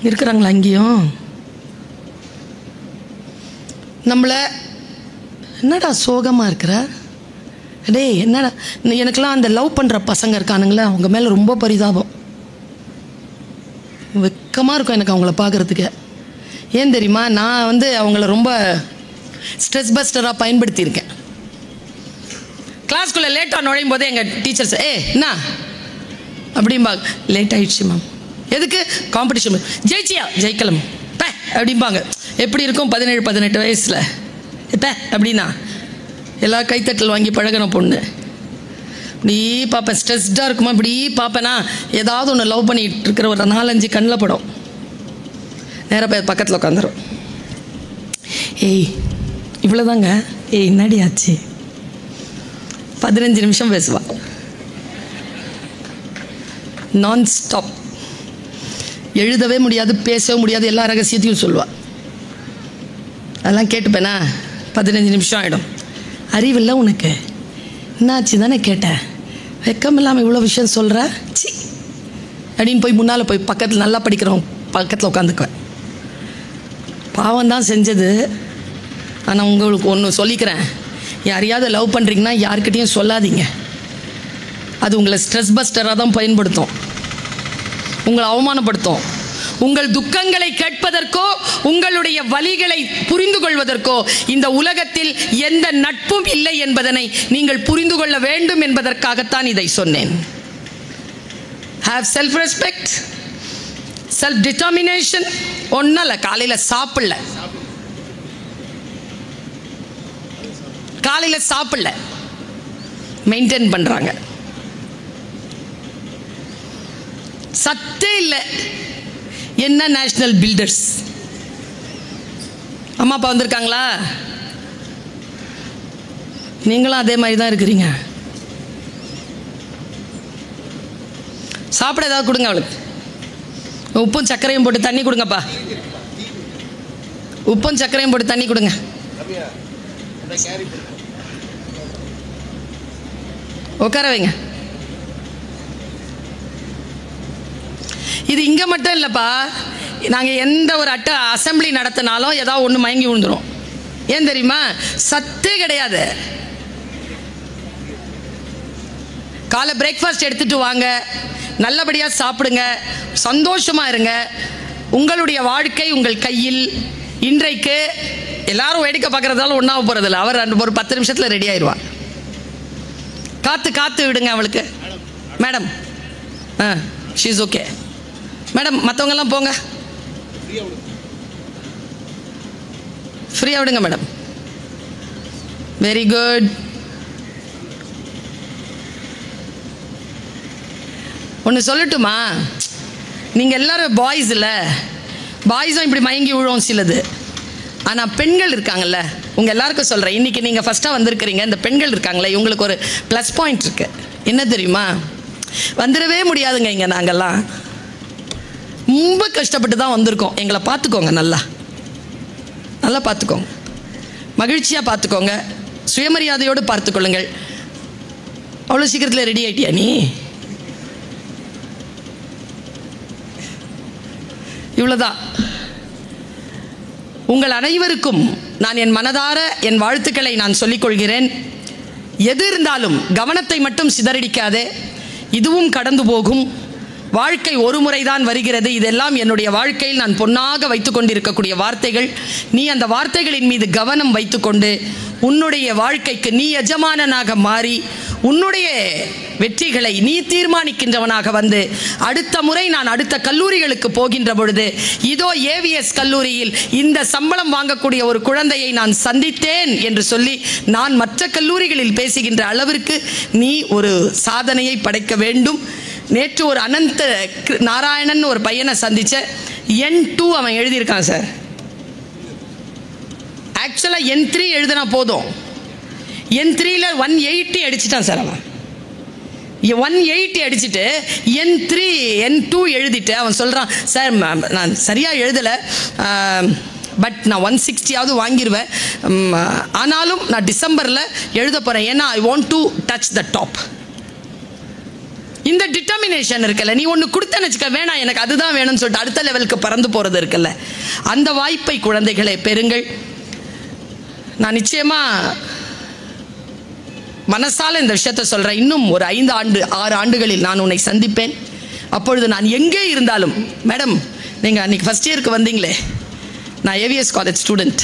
இருக்கிறாங்களா அங்கேயும்? நம்மளை என்னடா சோகமாக இருக்கிற டே, என்னடா? எனக்கெல்லாம் அந்த லவ் பண்ணுற பசங்க இருக்கானுங்களே, அவங்க மேலே ரொம்ப பரிதாபம். வெக்கமாக இருக்கும் எனக்கு அவங்கள பார்க்குறதுக்கு. ஏன் தெரியுமா, நான் அவங்கள ரொம்ப ஸ்ட்ரெஸ் பஸ்டராக பயன்படுத்தியிருக்கேன். கிளாஸ்க்குள்ளே லேட்டாக நுழையும் போதே எங்கள் டீச்சர்ஸ் என்ன அப்படிம்பாங்க, லேட் ஆகிடுச்சு மேம். எதுக்கு? காம்படிஷன். ஜெயிச்சியா? ஜெயிக்கலாம் பே அப்படிம்பாங்க. எப்படி இருக்கும் 17-18 வயசில் பே அப்படின்னா எல்லா கைத்தட்டல் வாங்கி பழகின பொண்ணு. இப்படி பார்ப்பேன், ஸ்ட்ரெஸ்டாக இருக்குமா இப்படி பார்ப்பேன்னா, ஏதாவது ஒன்று லவ் பண்ணிகிட்டு இருக்கிற ஒரு 4-5 கண்ணில் படம். நேராக போய் பக்கத்தில் உட்காந்துரும். ஏய் இவ்வளோதாங்க, ஏய் என்னடி ஆச்சு? 15 நிமிஷம் பேசுவா, நான் ஸ்டாப். எழுதவே முடியாது, பேசவே முடியாது, எல்லா ரகசியத்தையும் சொல்லுவாள். அதெல்லாம் கேட்டுப்பேனா 15 நிமிஷம் ஆகிடும். அறிவில்லை உனக்கு, என்னாச்சு தானே கேட்டேன், வெக்கம் இல்லாமல் இவ்வளோ விஷயம் சொல்கிற சி அப்படின்னு போய் முன்னால் போய் பக்கத்தில் நல்லா படிக்கிறோம் பக்கத்தில் உட்காந்துக்குவேன். பாவம் தான் செஞ்சது. ஆனால் உங்களுக்கு ஒன்று சொல்லிக்கிறேன், யாரையாவது லவ் பண்ணுறீங்கன்னா யார்கிட்டையும் சொல்லாதீங்க. அது உங்களை ஸ்ட்ரெஸ் பஸ்டராக தான் பயன்படுத்தும், உங்களை அவமானப்படுத்தும். உங்கள் துக்கங்களை கேட்பதற்கோ உங்களுடைய வலிகளை புரிந்து கொள்வதற்கோ இந்த உலகத்தில் எந்த நட்பும் இல்லை என்பதனை நீங்கள் புரிந்து கொள்ள வேண்டும் என்பதற்காகத்தான் இதை சொன்னேன். Have self respect, self determination. ஒன்றும் இல்லை, காலையில் சாப்பிடல மெயின்டைன் பண்ணுறாங்க. சத்தே இல்லை. என்ன நேஷனல் பில்டர்ஸ்? அம்மா அப்பா வந்திருக்காங்களா? நீங்களும் அதே மாதிரி தான் இருக்கிறீங்க. சாப்பிட ஏதாவது கொடுங்க அவளுக்கு. உப்பும் சர்க்கரையும் போட்டு தண்ணி கொடுங்கப்பா. உப்பும் சர்க்கரையும் போட்டு தண்ணி கொடுங்க. உட்கார வைங்க. இது இங்கே மட்டும் இல்லைப்பா, நாங்கள் எந்த ஒரு அசம்பிளி நடத்தினாலும் ஏதாவது ஒன்று மயங்கி விழுந்துடும். ஏன் தெரியுமா? சத்தே கிடையாது. காலை பிரேக்ஃபாஸ்ட் எடுத்துட்டு வாங்க, நல்லபடியாக சாப்பிடுங்க, சந்தோஷமாக இருங்க. உங்களுடைய வாழ்க்கை உங்கள் கையில். இன்றைக்கு எல்லாரும் வேடிக்கை பார்க்குறதால ஒன்றாக போகிறதில்ல. அவர் ஒரு 10 நிமிஷத்தில் ரெடி ஆயிடுவார். காத்து விடுங்க அவளுக்கு. Madam she is okay madam. மற்றவங்கெல்லாம் போங்க, ஃப்ரீயாக விடுங்க மேடம். Very good. ஒன்று சொல்லட்டுமா? நீங்கள் எல்லாரும் பாய்ஸ் இல்லை, பாய்ஸும் இப்படி மயங்கி விழுவோம் சிலது. ஆனால் பெண்கள் இருக்காங்கல்ல, உங்கள் எல்லாருக்கும் சொல்கிறேன், இன்றைக்கி நீங்கள் ஃபஸ்ட்டாக வந்திருக்கிறீங்க. இந்த பெண்கள் இருக்காங்களே, இவங்களுக்கு ஒரு ப்ளஸ் பாயிண்ட் இருக்குது. என்ன தெரியுமா? வந்துடவே முடியாதுங்க. இங்கே நாங்கள்லாம் ரொம்ப கஷ்டப்பட்டு தான் வந்திருக்கோம். எங்களை பார்த்துக்கோங்க, நல்லா பார்த்துக்கோங்க, மகிழ்ச்சியாக பார்த்துக்கோங்க, சுயமரியாதையோடு பார்த்துக்கொள்ளுங்கள். அவ்வளோ சீக்கிரத்தில் ரெடி ஆகிட்டியா நீ? இவ்வளோதான். உங்கள் அனைவருக்கும் நான் என் மனதார என் வாழ்த்துக்களை நான் சொல்லிக்கொள்கிறேன். எது இருந்தாலும் கவனத்தை மட்டும் சிதறடிக்காதே. இதுவும் கடந்து போகும். வாழ்க்கை ஒரு முறைதான் வருகிறது. இதெல்லாம் என்னுடைய வாழ்க்கையில் நான் பொன்னாக வைத்து கொண்டிருக்கக்கூடிய வார்த்தைகள். நீ அந்த வார்த்தைகளின் மீது கவனம் வைத்துக்கொண்டு உன்னுடைய வாழ்க்கைக்கு நீ எஜமானனாக மாறி உன்னுடைய வெற்றிகளை நீ தீர்மானிக்கின்றவனாக வந்து அடுத்த முறை நான் அடுத்த கல்லூரிகளுக்கு போகின்ற பொழுது இதோ ஏவிஎஸ் கல்லூரியில் இந்த சம்பளம் வாங்கக்கூடிய ஒரு குழந்தையை நான் சந்தித்தேன் என்று சொல்லி நான் மற்ற கல்லூரிகளில் பேசுகின்ற அளவிற்கு நீ ஒரு சாதனையை படைக்க வேண்டும். நேற்று ஒரு அனந்த நாராயணன் ஒரு பையனை சந்திச்ச N2 அவன் எழுதியிருக்கான் சார். ஆக்சுவலாக N3 எழுதினா போதும், N3ல 180 அடிச்சிட்டான் சார். அவன் 180 அடிச்சுட்டு N3 N2 எழுதிட்டு அவன் சொல்கிறான், சார் நான் சரியாக எழுதலை, பட் நான் 160ஆவது வாங்கிடுவேன், ஆனாலும் நான் டிசம்பரில் எழுத போகிறேன், ஏன்னா I want to touch the top. இந்த டிட்டர்மினேஷன் இருக்குல்ல, நீ ஒன்று கொடுத்தேன்னு வச்சுக்க, வேணாம் எனக்கு அதுதான் வேணும்னு சொல்லிட்டு அடுத்த லெவலுக்கு பறந்து போகிறது இருக்குல்ல, அந்த வாய்ப்பை குழந்தைகளை பெறுங்கள். நான் நிச்சயமாக மனசால இந்த விஷயத்தை சொல்கிறேன். இன்னும் ஒரு 5-6 ஆண்டுகளில் நான் உன்னை சந்திப்பேன். அப்பொழுது நான் எங்கே இருந்தாலும், மேடம் நீங்கள் அன்றைக்கி ஃபஸ்ட் இயருக்கு வந்தீங்களே, நான் ஏவிஎஸ் காலேஜ் ஸ்டூடெண்ட்.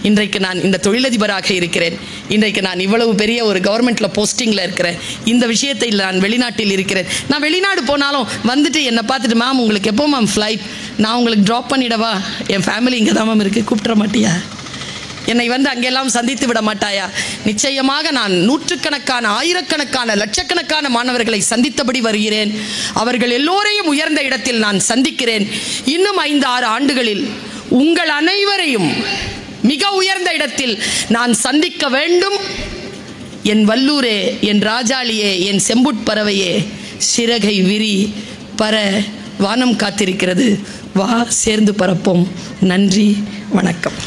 இன்றைக்கு நான் இந்த தொழிலதிபராக இருக்கிறேன். இன்றைக்கு நான் இவ்வளவு பெரிய ஒரு கவர்மெண்ட்டில் போஸ்டிங்கில் இருக்கிறேன். இந்த விஷயத்தை நான் வெளிநாட்டில் இருக்கிறேன். நான் வெளிநாடு போனாலும் வந்துட்டு என்னை பார்த்துட்டு, மேம் உங்களுக்கு எப்போ மேம் ஃப்ளைட், நான் உங்களுக்கு ட்ராப் பண்ணிடவா, என் ஃபேமிலி இங்கே தான் மேம் இருக்குது, கூப்பிட்ற மாட்டியா, என்னை அங்கெல்லாம் சந்தித்து விட மாட்டாயா? நிச்சயமாக நான் நூற்றுக்கணக்கான, ஆயிரக்கணக்கான, லட்சக்கணக்கான மாணவர்களை சந்தித்தபடி வருகிறேன். அவர்கள் எல்லோரையும் உயர்ந்த இடத்தில் நான் சந்திக்கிறேன். இன்னும் 5-6 ஆண்டுகளில் உங்கள் அனைவரையும் மிக உயர்ந்த இடத்தில் நான் சந்திக்க வேண்டும். என் வல்லூரே, என் ராஜாளியே, என் செம்புட்பறவையே, சிறகை விரி, பற, வானம் காத்திருக்கிறது, வா சேர்ந்து பறப்போம். நன்றி, வணக்கம்.